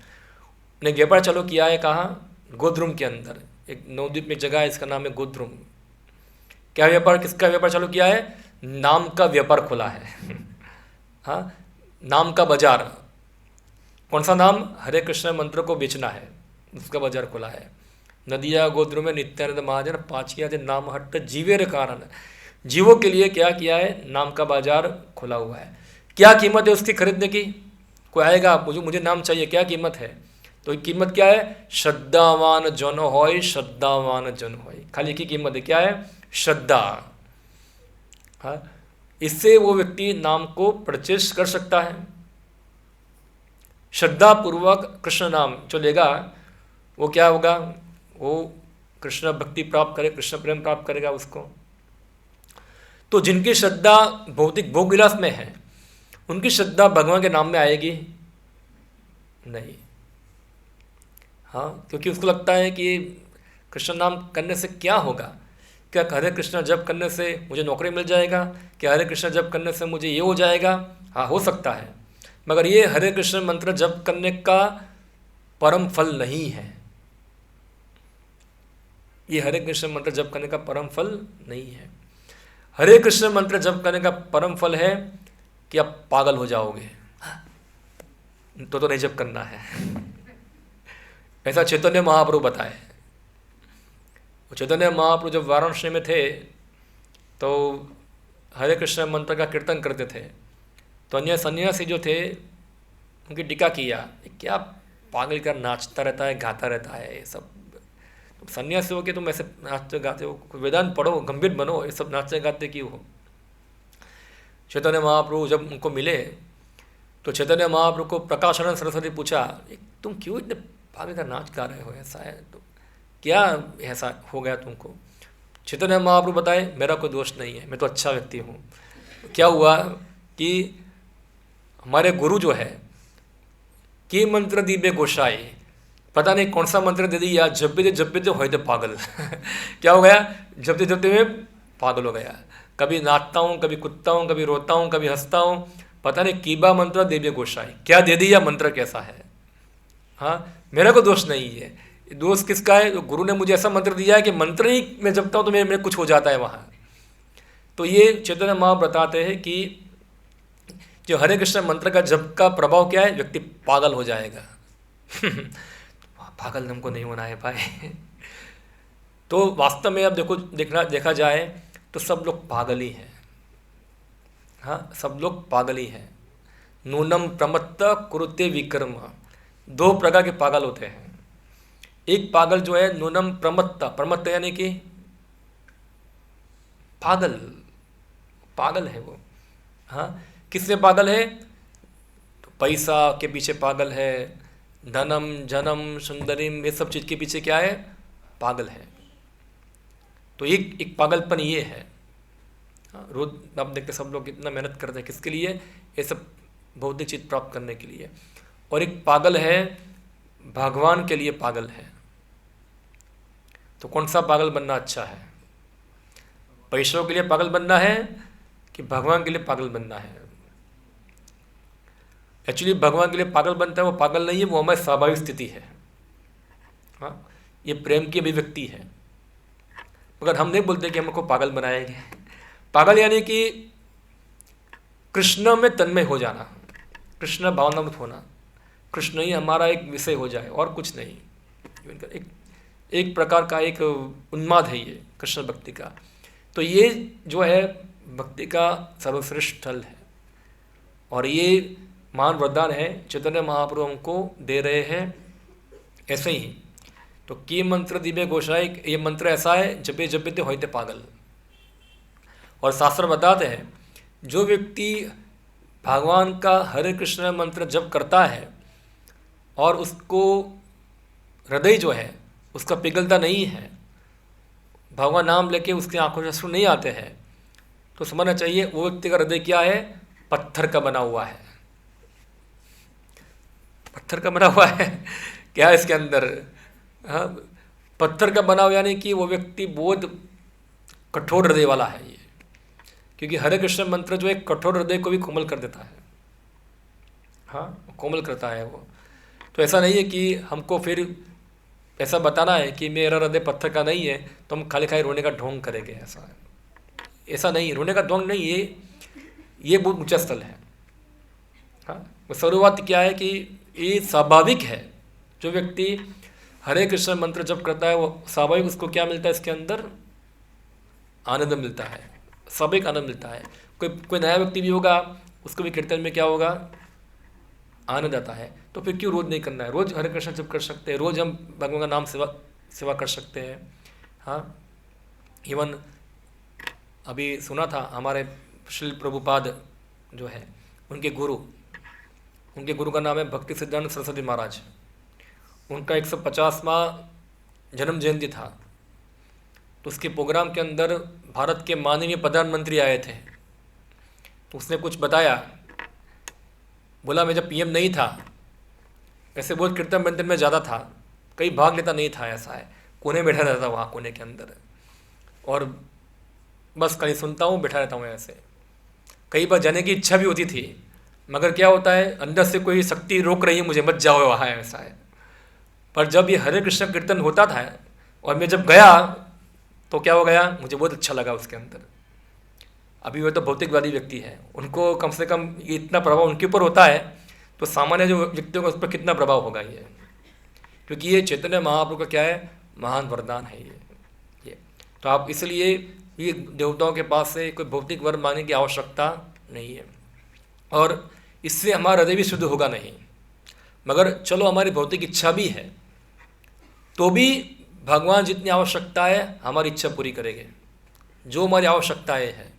ने व्यापार चालू किया है कहाँ? गोद्रुम के अंदर, एक नवद्वीप में जगह है, इसका नाम है गोद्रुम। क्या व्यापार, किसका व्यापार चालू किया है? नाम का व्यापार खोला है। हाँ, नाम का बाजार। कौन सा नाम? हरे कृष्ण मंत्र को बेचना है, उसका बाजार खोला है। नदिया गोद्रुम में नित्यानंद महाजन पाचिया नाम हट जीवेर कारण, जीवों के लिए क्या किया है? नाम का बाजार खोला हुआ है। क्या कीमत है उसकी खरीदने की? कोई आएगा, मुझे नाम चाहिए, क्या कीमत है? तो कीमत क्या है? श्रद्धावान जन होय, श्रद्धावान जन होय, खाली की कीमत है, क्या है? श्रद्धा। हाँ, इससे वो व्यक्ति नाम को परचेस कर सकता है। श्रद्धा पूर्वक कृष्ण नाम जो लेगा वो क्या होगा? वो कृष्ण भक्ति प्राप्त करे, कृष्ण प्रेम प्राप्त करेगा उसको। तो जिनकी श्रद्धा भौतिक भोग विलास में है, उनकी श्रद्धा भगवान के नाम में आएगी नहीं। हाँ, क्योंकि उसको लगता है कि कृष्ण नाम करने से क्या होगा? क्या हरे कृष्ण जप करने से मुझे नौकरी मिल जाएगा? क्या हरे कृष्ण जप करने से मुझे ये हो जाएगा? हाँ, हो सकता है, मगर ये हरे कृष्ण मंत्र जप करने का परम फल नहीं है। ये हरे कृष्ण मंत्र जप करने का परम फल नहीं है। हरे कृष्ण मंत्र जप करने का परम फल है कि आप पागल हो जाओगे, तो नहीं जप करना है। ऐसा चैतन्य महाप्रभु बताए। चैतन्य महाप्रभु जब वाराणसी में थे तो हरे कृष्ण मंत्र का कीर्तन करते थे, तो अन्य सन्यासी जो थे उनकी टीका किया, क्या पागल का नाचता रहता है, गाता रहता है, ये सब तुम सन्यासी हो के तुम ऐसे नाचते गाते हो, वेदांत पढ़ो, गंभीर बनो, ये सब नाचते गाते क्यों हो? चैतन्य महाप्रभु जब उनको मिले तो चैतन्य महाप्रभु को प्रकाशानंद सरस्वती पूछा, तुम क्यों इतने पागल का नाच गा रहे हो? ऐसा है तो क्या ऐसा हो गया तुमको? चैतन्य महाप्रभु बताए, मेरा कोई दोष नहीं है, मैं तो अच्छा व्यक्ति हूँ। क्या हुआ कि हमारे गुरु जो है कि मंत्र दीबे गोसाई, पता नहीं कौन सा मंत्र दे दिया, जब भी तो होते पागल। क्या हो गया? जबते मैं पागल हो गया, कभी नाचता हूँ, कभी कुदता हूँ, कभी रोता हूँ, कभी हंसता हूँ, पता नहीं कीबा मंत्र देबे गोसाई, क्या दे दिया, मंत्र कैसा है। हाँ, मेरा कोई दोष नहीं है, दोष किसका है? तो गुरु ने मुझे ऐसा मंत्र दिया है कि मंत्र ही मैं जपता हूँ तो मेरे कुछ हो जाता है वहाँ। तो ये चैतन्य महाप्रभु बताते हैं कि जो हरे कृष्ण मंत्र का जप का प्रभाव क्या है? व्यक्ति पागल हो जाएगा। पागल हमको नहीं होना है भाई। तो वास्तव में अब देखा जाए तो सब लोग पागल ही हैं। हाँ, सब लोग पागल ही हैं। नूनम प्रमत्त कुरुते विक्रम, दो प्रकार के पागल होते हैं। एक पागल जो है नूनम प्रमत्ता, प्रमत्ता यानी कि पागल, पागल है वो। हाँ, किससे पागल है? तो पैसा के पीछे पागल है, धनम जनम सुंदरिम, ये सब चीज़ के पीछे क्या है? पागल है। तो एक पागलपन ये है। हाँ, रोज आप देखते सब लोग कितना मेहनत करते हैं, किसके लिए? ये सब भौतिक चीज़ प्राप्त करने के लिए। और एक पागल है भगवान के लिए पागल है। तो कौन सा पागल बनना अच्छा है? पैसों के लिए पागल बनना है कि भगवान के लिए पागल बनना है? एक्चुअली भगवान के लिए पागल बनता है वो पागल नहीं है, वो हमारी स्वाभाविक स्थिति है। हाँ, ये प्रेम की अभिव्यक्ति है। मगर हम नहीं बोलते कि हमको पागल बनाएंगे। पागल यानी कि कृष्ण में तन्मय हो जाना, कृष्ण भावनामत होना, कृष्ण ही हमारा एक विषय हो जाए और कुछ नहीं। एक प्रकार का एक उन्माद है ये कृष्ण भक्ति का। तो ये जो है भक्ति का सर्वश्रेष्ठ स्थल है। और ये महान वरदान है, चैतन्य महाप्रभु हमको दे रहे हैं। ऐसे ही तो की मंत्र दिव्य घोषाई, ये मंत्र ऐसा है, जपे जपे ते होते पागल। और शास्त्र बताते हैं जो व्यक्ति भगवान का हरे कृष्ण मंत्र जप करता है और उसको हृदय जो है उसका पिघलता नहीं है, भगवान नाम लेके उसकी आंखों से अश्रु नहीं आते हैं, तो समझना चाहिए वो व्यक्ति का हृदय क्या है, पत्थर का बना हुआ है। पत्थर का बना हुआ है क्या इसके अंदर? हाँ, पत्थर का बना हुआ, यानी कि वो व्यक्ति बहुत कठोर हृदय वाला है ये, क्योंकि हरे कृष्ण मंत्र जो है कठोर हृदय को भी कोमल कर देता है। हाँ, कोमल करता है वो। तो ऐसा नहीं है कि हमको फिर ऐसा बताना है कि मेरा हृदय पत्थर का नहीं है तो हम खाली खाली रोने का ढोंग करेंगे, ऐसा है। ऐसा नहीं, रोने का ढोंग नहीं, ये बहुत ऊंचा स्थल है। हाँ, शुरुआत क्या है कि ये स्वाभाविक है, जो व्यक्ति हरे कृष्ण मंत्र जप करता है वो स्वाभाविक उसको क्या मिलता है, इसके अंदर आनंद मिलता है, स्वाभाविक आनंद मिलता है। कोई नया व्यक्ति भी होगा, उसको भी कीर्तन में क्या होगा, आनंद आता है। तो फिर क्यों रोज नहीं करना है? रोज हरे कृष्ण जप कर सकते हैं, रोज हम भगवान का नाम सेवा कर सकते हैं। हाँ, इवन अभी सुना था हमारे श्री प्रभुपाद जो है उनके गुरु का नाम है भक्ति सिद्धांत सरस्वती महाराज। उनका 150वां जन्म जयंती था, तो उसके प्रोग्राम के अंदर भारत के माननीय प्रधानमंत्री आए थे। तो उसने कुछ बताया, बोला मैं जब पीएम नहीं था, ऐसे बहुत कीर्तन मंदिर में ज़्यादा था, कहीं भाग लेता नहीं था, ऐसा है, कोने बैठा रहता था वहाँ कोने के अंदर, और बस कहीं सुनता हूँ बैठा रहता हूँ ऐसे। कई बार जाने की इच्छा भी होती थी, मगर क्या होता है, अंदर से कोई शक्ति रोक रही है मुझे, मत जाओ वहाँ, ऐसा है। पर जब ये हरे कृष्ण कीर्तन होता था और मैं जब गया तो क्या हो गया, मुझे बहुत अच्छा लगा उसके अंदर। अभी वो तो भौतिकवादी व्यक्ति है, उनको कम से कम ये इतना प्रभाव उनके ऊपर होता है, तो सामान्य जो व्यक्तियों का उस पर कितना प्रभाव होगा ये, क्योंकि ये चैतन्य महाप्रभु का क्या है, महान वरदान है ये। तो आप इसलिए ये देवताओं के पास से कोई भौतिक वर मांगने की आवश्यकता नहीं है, और इससे हमारा हृदय भी शुद्ध होगा नहीं। मगर चलो हमारी भौतिक इच्छा भी है, तो भी भगवान जितनी आवश्यकता है हमारी इच्छा पूरी करेंगे। जो हमारी आवश्यकताएं हैं,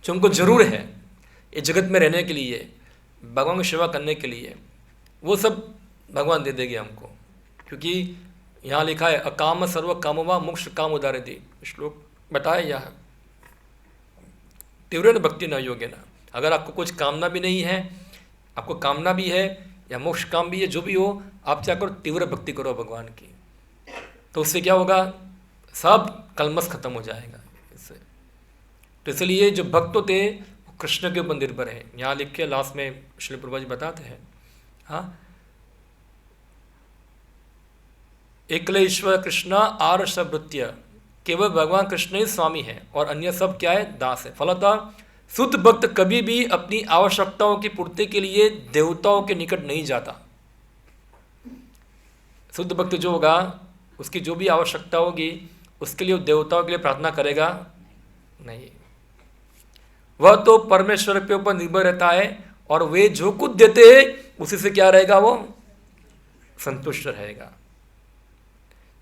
जो हमको ज़रूर है इस जगत में रहने के लिए, भगवान की सेवा करने के लिए, वो सब भगवान दे देंगे हमको। क्योंकि यहाँ लिखा है अकाम सर्व कामवा मोक्ष काम उदारति, श्लोक बताया यहाँ, तीव्र भक्ति न योग्य ना। अगर आपको कुछ कामना भी नहीं है, आपको कामना भी है या मोक्ष काम भी है, जो भी हो, आप क्या करो, तीव्र भक्ति करो भगवान की, तो उससे क्या होगा, सब कलमश खत्म हो जाएगा इससे। तो इसलिए जो भक्त होते हैं वो कृष्ण के ऊपर निर्भर है। यहाँ लिख के लास्ट में श्री प्रभु जी बताते हैं, हाँ, एकल ईश्वर कृष्ण आर सबृत्य, केवल भगवान कृष्ण ही स्वामी है और अन्य सब क्या है, दास है। फलतः शुद्ध भक्त कभी भी अपनी आवश्यकताओं की पूर्ति के लिए देवताओं के निकट नहीं जाता। शुद्ध भक्त जो होगा उसकी जो भी आवश्यकता होगी उसके लिए देवताओं के लिए प्रार्थना करेगा नहीं, वह तो परमेश्वर के ऊपर निर्भर रहता है, और वे जो कुछ देते हैं उसी से क्या रहेगा, वो संतुष्ट रहेगा।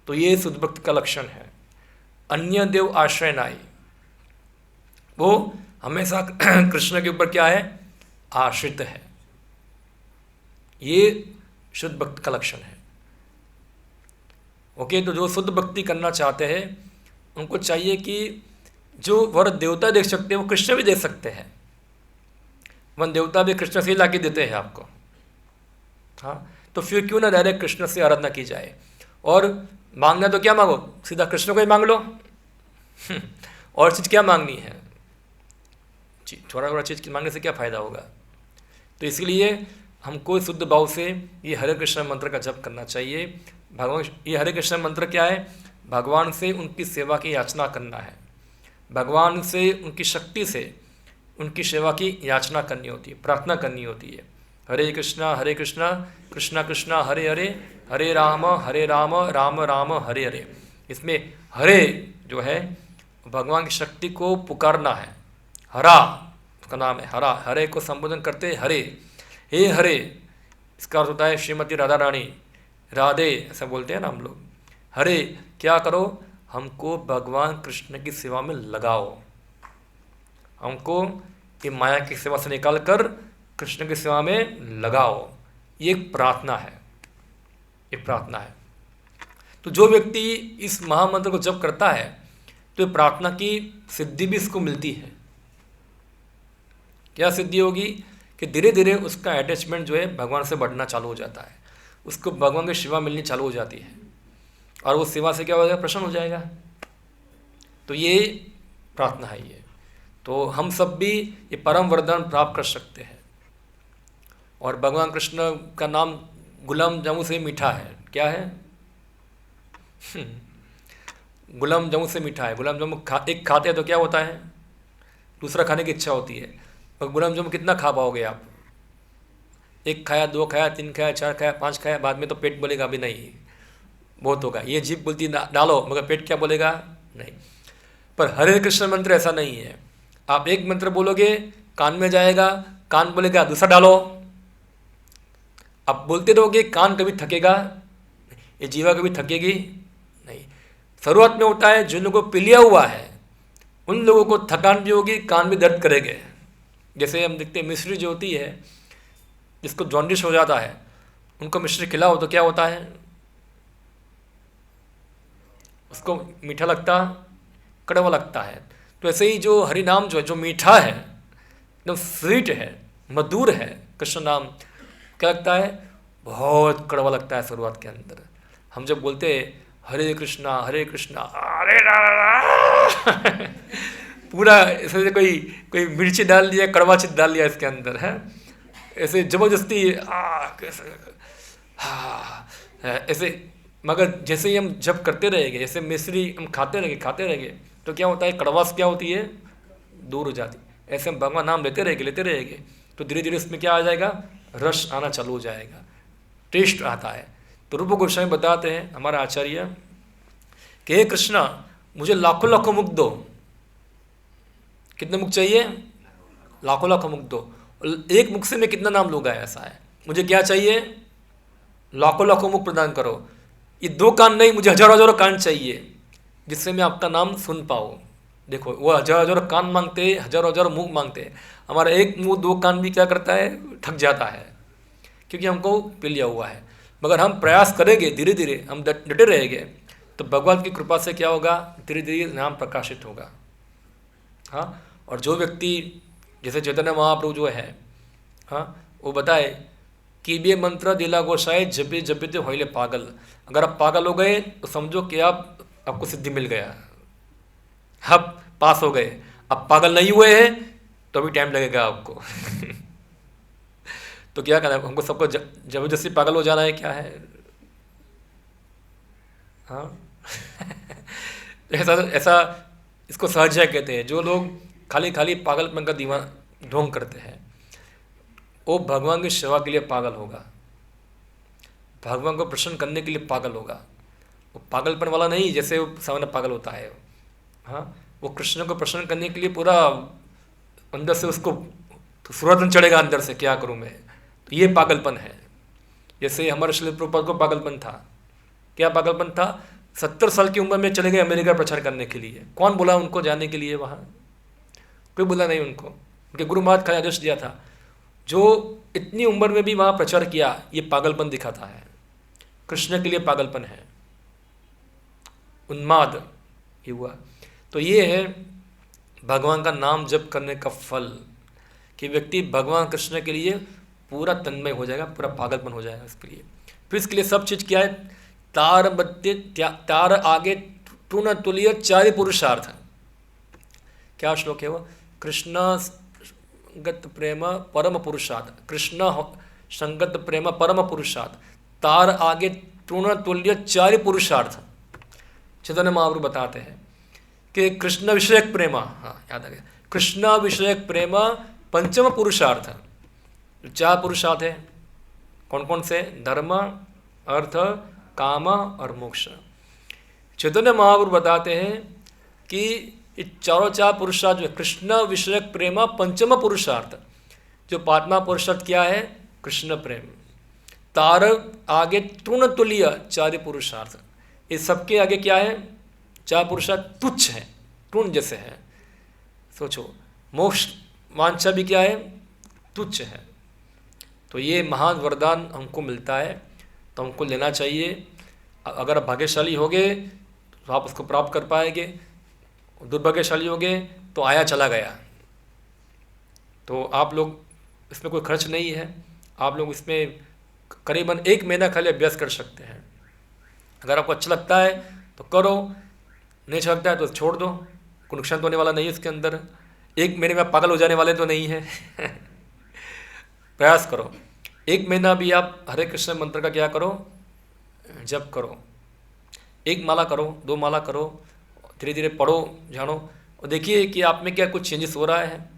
तो ये शुद्ध भक्त का लक्षण है। अन्य देव आश्रय नाई, वो हमेशा कृष्ण के ऊपर क्या है, आश्रित है। ये शुद्ध भक्त का लक्षण है। ओके, तो जो शुद्ध भक्ति करना चाहते हैं उनको चाहिए कि जो वर देवता देख सकते हैं वो कृष्ण भी दे सकते हैं। वन देवता भी कृष्ण से ला के देते हैं आपको, हाँ, तो फिर क्यों ना डायरेक्ट कृष्ण से आराधना की जाए। और मांगना तो क्या मांगो, सीधा कृष्ण को ही मांग लो और चीज़ क्या मांगनी है, थोड़ा थोड़ा चीज़ मांगने से क्या फ़ायदा होगा। तो इसलिए हमको शुद्ध भाव से ये हरे कृष्ण मंत्र का जप करना चाहिए। भगवान, ये हरे कृष्ण मंत्र क्या है, भगवान से उनकी सेवा की याचना करना है, भगवान से उनकी शक्ति से उनकी सेवा की याचना करनी होती है, प्रार्थना करनी होती है। हरे कृष्णा कृष्णा कृष्णा हरे हरे, हरे राम राम राम हरे हरे। इसमें हरे जो है भगवान की शक्ति को पुकारना है। हरा उसका नाम है, हरा, हरे को संबोधन करते हरे, हे हरे, इसका अर्थ होता है श्रीमती राधा रानी, राधे ऐसा बोलते हैं ना हम लोग। हरे क्या करो, हमको भगवान कृष्ण की सेवा में लगाओ, हमको ये माया की सेवा से निकाल कर कृष्ण की सेवा में लगाओ। ये एक प्रार्थना है, एक प्रार्थना है। तो जो व्यक्ति इस महामंत्र को जप करता है तो ये प्रार्थना की सिद्धि भी इसको मिलती है। क्या सिद्धि होगी कि धीरे धीरे उसका अटैचमेंट जो है भगवान से बढ़ना चालू हो जाता है, उसको भगवान की सेवा मिलनी चालू हो जाती है और वो सेवा से क्या हो जाएगा, प्रसन्न हो जाएगा। तो ये प्रार्थना है ये। तो हम सब भी ये परम वरदान प्राप्त कर सकते हैं। और भगवान कृष्ण का नाम गुलाम जामुन से मीठा है। क्या है? गुलाम जामुन से मीठा है। गुलाम जामुन एक खाते हैं तो क्या होता है, दूसरा खाने की इच्छा होती है। और गुलाम जामुन कितना खा पाओगे आप? एक खाया, दो खाया, तीन खाया, चार खाया, पांच खाया, बाद में तो पेट बोलेगा अभी नहीं, बहुत होगा। ये जीभ बोलती डालो, मगर पेट क्या बोलेगा, नहीं। पर हरे कृष्ण मंत्र ऐसा नहीं है। आप एक मंत्र बोलोगे, कान में जाएगा, कान बोलेगा दूसरा डालो। आप बोलते रहोगे, कान कभी थकेगा, ये जीवा कभी थकेगी नहीं। शुरुआत में होता है जिन लोगों को पिलिया हुआ है उन लोगों को थकान भी होगी, कान भी दर्द करेंगे। जैसे हम देखते हैं मिश्री जो होती है, जिसको जॉन्डिस हो जाता है, उनको मिश्री खिलाओ तो क्या होता है, उसको मीठा लगता, कड़वा लगता है। तो ऐसे ही जो हरि नाम जो है, जो मीठा है, एकदम स्वीट है, मधुर है, कृष्ण नाम क्या लगता है, बहुत कड़वा लगता है शुरुआत के अंदर। हम जब बोलते हरे कृष्णा अरे पूरा ऐसे कोई मिर्ची डाल दिया, कड़वा चीज डाल दिया इसके अंदर है, ऐसे जबरदस्ती ऐसे। मगर जैसे ही हम जब करते रहेंगे, जैसे मिश्री हम खाते रहेंगे तो क्या होता है, कड़वास क्या होती है, दूर हो जाती। ऐसे हम भगवान नाम लेते रहेंगे तो धीरे धीरे इसमें क्या आ जाएगा, रस आना चालू हो जाएगा, टेस्ट आता है। तो रूप गोस्वामी बताते हैं हमारा आचार्य कि हे कृष्णा, मुझे लाखों लाखों मुख दो। कितने मुख चाहिए? लाखों लाखों मुख दो। एक मुख से मैं कितना नाम लूँगा, ऐसा है। मुझे क्या चाहिए? लाखों लाखों मुख प्रदान करो। ये दो कान नहीं, मुझे हजारों हजारों कान चाहिए, जिससे मैं आपका नाम सुन पाऊँ। देखो, वो हजारों हजारों कान मांगते हैं, हजारों हजारों मुंह मांगते हैं। हमारा एक मुंह दो कान भी क्या करता है, थक जाता है, क्योंकि हमको पी लिया हुआ है। मगर हम प्रयास करेंगे, धीरे धीरे हम डटे रहेंगे, तो भगवान की कृपा से क्या होगा, धीरे धीरे नाम प्रकाशित होगा। हाँ, और जो व्यक्ति जैसे चैतन्य महाप्रभु जो है, हाँ, वो बताए कि ये मंत्र दिला गोसाई जपे जपे तो होइले पागल। अगर आप पागल हो गए तो समझो कि आपको सिद्धि मिल गया, आप पास हो गए। अब पागल नहीं हुए हैं तो अभी टाइम लगेगा आपको। तो क्या करना है, हमको सबको जबरदस्ती पागल हो जाना है, क्या है? हाँ। ऐसा इसको सहजय कहते हैं। जो लोग खाली खाली पागलपन का दीवाना ढोंग करते हैं, वो भगवान की सेवा के लिए पागल होगा, भगवान को प्रसन्न करने के लिए पागल होगा। वो पागलपन वाला नहीं जैसे वो सामान्य पागल होता है। हाँ, वो कृष्ण को प्रसन्न करने के लिए पूरा अंदर से उसको तो सूरतन चढ़ेगा अंदर से, क्या करूँ मैं। तो ये पागलपन है। जैसे हमारे श्रील प्रभुपाद को पागलपन था। क्या पागलपन था? 70 साल की उम्र में चले गए अमेरिका प्रचार करने के लिए। कौन बोला उनको जाने के लिए वहाँ? कोई बोला नहीं उनको। उनके गुरु महाराज खाली आदेश दिया था। जो इतनी उम्र में भी वहाँ प्रचार किया, ये पागलपन दिखाता है। कृष्ण के लिए पागलपन है, उन्माद ये हुआ। तो ये है भगवान का नाम जप करने का फल, कि व्यक्ति भगवान कृष्ण के लिए पूरा तन्मय हो जाएगा, पूरा पागलपन हो जाएगा इसके लिए। फिर इसके लिए सब चीज़ क्या है, तार बत्ते तार आगे तृण तुल्य चारि पुरुषार्थ। क्या श्लोक है वो? कृष्ण संगत प्रेम परम पुरुषार्थ, कृष्ण संगत प्रेम परम पुरुषार्थ, तार आगे तृण तुल्य चारि पुरुषार्थ। चैतन्य महाप्रभु बताते हैं कि कृष्ण विषयक प्रेम, हाँ याद आ गया, कृष्ण विषयक प्रेम पंचम पुरुषार्थ। 4 पुरुषार्थ है, कौन कौन से? धर्म, अर्थ, काम और मोक्ष। चैतन्य महाप्रभु बताते हैं कि ये चारों 4 पुरुषार्थ जो है, कृष्ण विषयक प्रेम पंचम पुरुषार्थ। जो 5वां पुरुषार्थ क्या है? कृष्ण प्रेम, तार आगे तृण तुल्य चार पुरुषार्थ, इस सबके आगे क्या है? चार पुरुषार्थ तुच्छ है, तृण जैसे है। सोचो, मोक्ष वांछा भी क्या है? तुच्छ है। तो ये महान वरदान हमको मिलता है, तो हमको लेना चाहिए। अगर आप भाग्यशाली होगे तो आप उसको प्राप्त कर पाएंगे, दुर्भाग्यशाली होगे तो आया चला गया। तो आप लोग, इसमें कोई खर्च नहीं है, आप लोग इसमें करीबन 1 महीना खाली अभ्यास कर सकते हैं। अगर आपको अच्छा लगता है तो करो, नहीं अच्छा लगता है तो छोड़ दो, कोई नुकसान तो होने वाला नहीं है इसके अंदर। 1 महीने में आप पागल हो जाने वाले तो नहीं है। प्रयास करो, 1 महीना भी आप हरे कृष्ण मंत्र का क्या करो? जप करो। 1 माला करो, 2 माला करो, धीरे धीरे पढ़ो, जानो, और देखिए कि आप में क्या कुछ चेंजेस हो रहा है।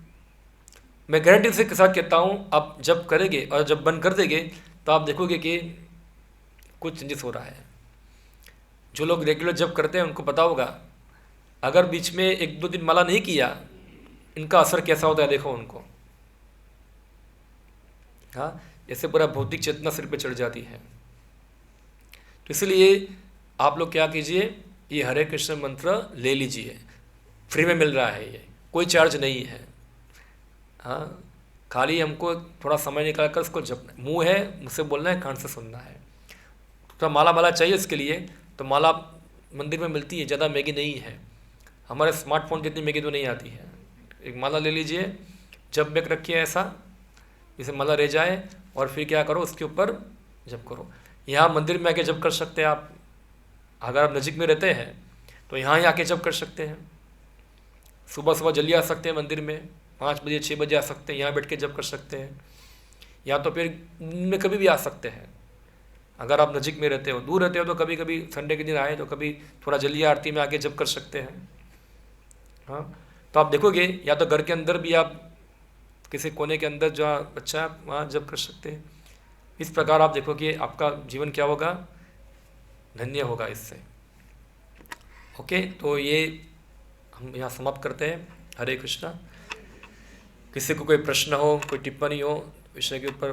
मैं गारंटी से के साथ कहता हूँ, आप जब करेंगे और जब बंद कर देंगे तो आप देखोगे कि कुछ चेंजेस हो रहा है। जो लोग रेगुलर जब करते हैं उनको पता होगा, अगर बीच में 1-2 दिन माला नहीं किया, इनका असर कैसा होता है देखो उनको। हाँ, जैसे पूरा भौतिक चेतना सिर पे चढ़ जाती है। तो इसलिए आप लोग क्या कीजिए, ये हरे कृष्ण मंत्र ले लीजिए, फ्री में मिल रहा है, ये कोई चार्ज नहीं है। हाँ, खाली हमको थोड़ा समय निकाल कर उसको जपना, मुँह है मुझसे बोलना है, कान से सुनना है। तो माला वाला चाहिए इसके लिए, तो माला मंदिर में मिलती है, ज़्यादा महंगी नहीं है, हमारे स्मार्टफोन जितनी महंगी तो नहीं आती है। एक माला ले लीजिए, जब बैग रखिए ऐसा, जैसे माला रह जाए, और फिर क्या करो, उसके ऊपर जप करो। यहाँ मंदिर में आके जप कर सकते हैं आप, अगर आप नज़दीक में रहते हैं तो यहाँ ही आके जप कर सकते हैं। सुबह सुबह जल्दी आ सकते हैं मंदिर में, 5 बजे 6 बजे आ सकते हैं, यहाँ बैठ के जप कर सकते हैं। या तो फिर में कभी भी आ सकते हैं, अगर आप नज़दीक में रहते हो। दूर रहते हो तो कभी कभी संडे के दिन आए तो कभी थोड़ा जल्दी आरती में आके जप कर सकते हैं। हाँ, तो आप देखोगे, या तो घर के अंदर भी आप किसी कोने के अंदर जहाँ अच्छा है वहाँ जप कर सकते हैं। इस प्रकार आप देखोगे आपका जीवन क्या होगा, धन्य होगा इससे। ओके, तो ये हम यहाँ समाप्त करते हैं। हरे कृष्णा। किसी को कोई प्रश्न हो, कोई टिप्पणी हो विषय के ऊपर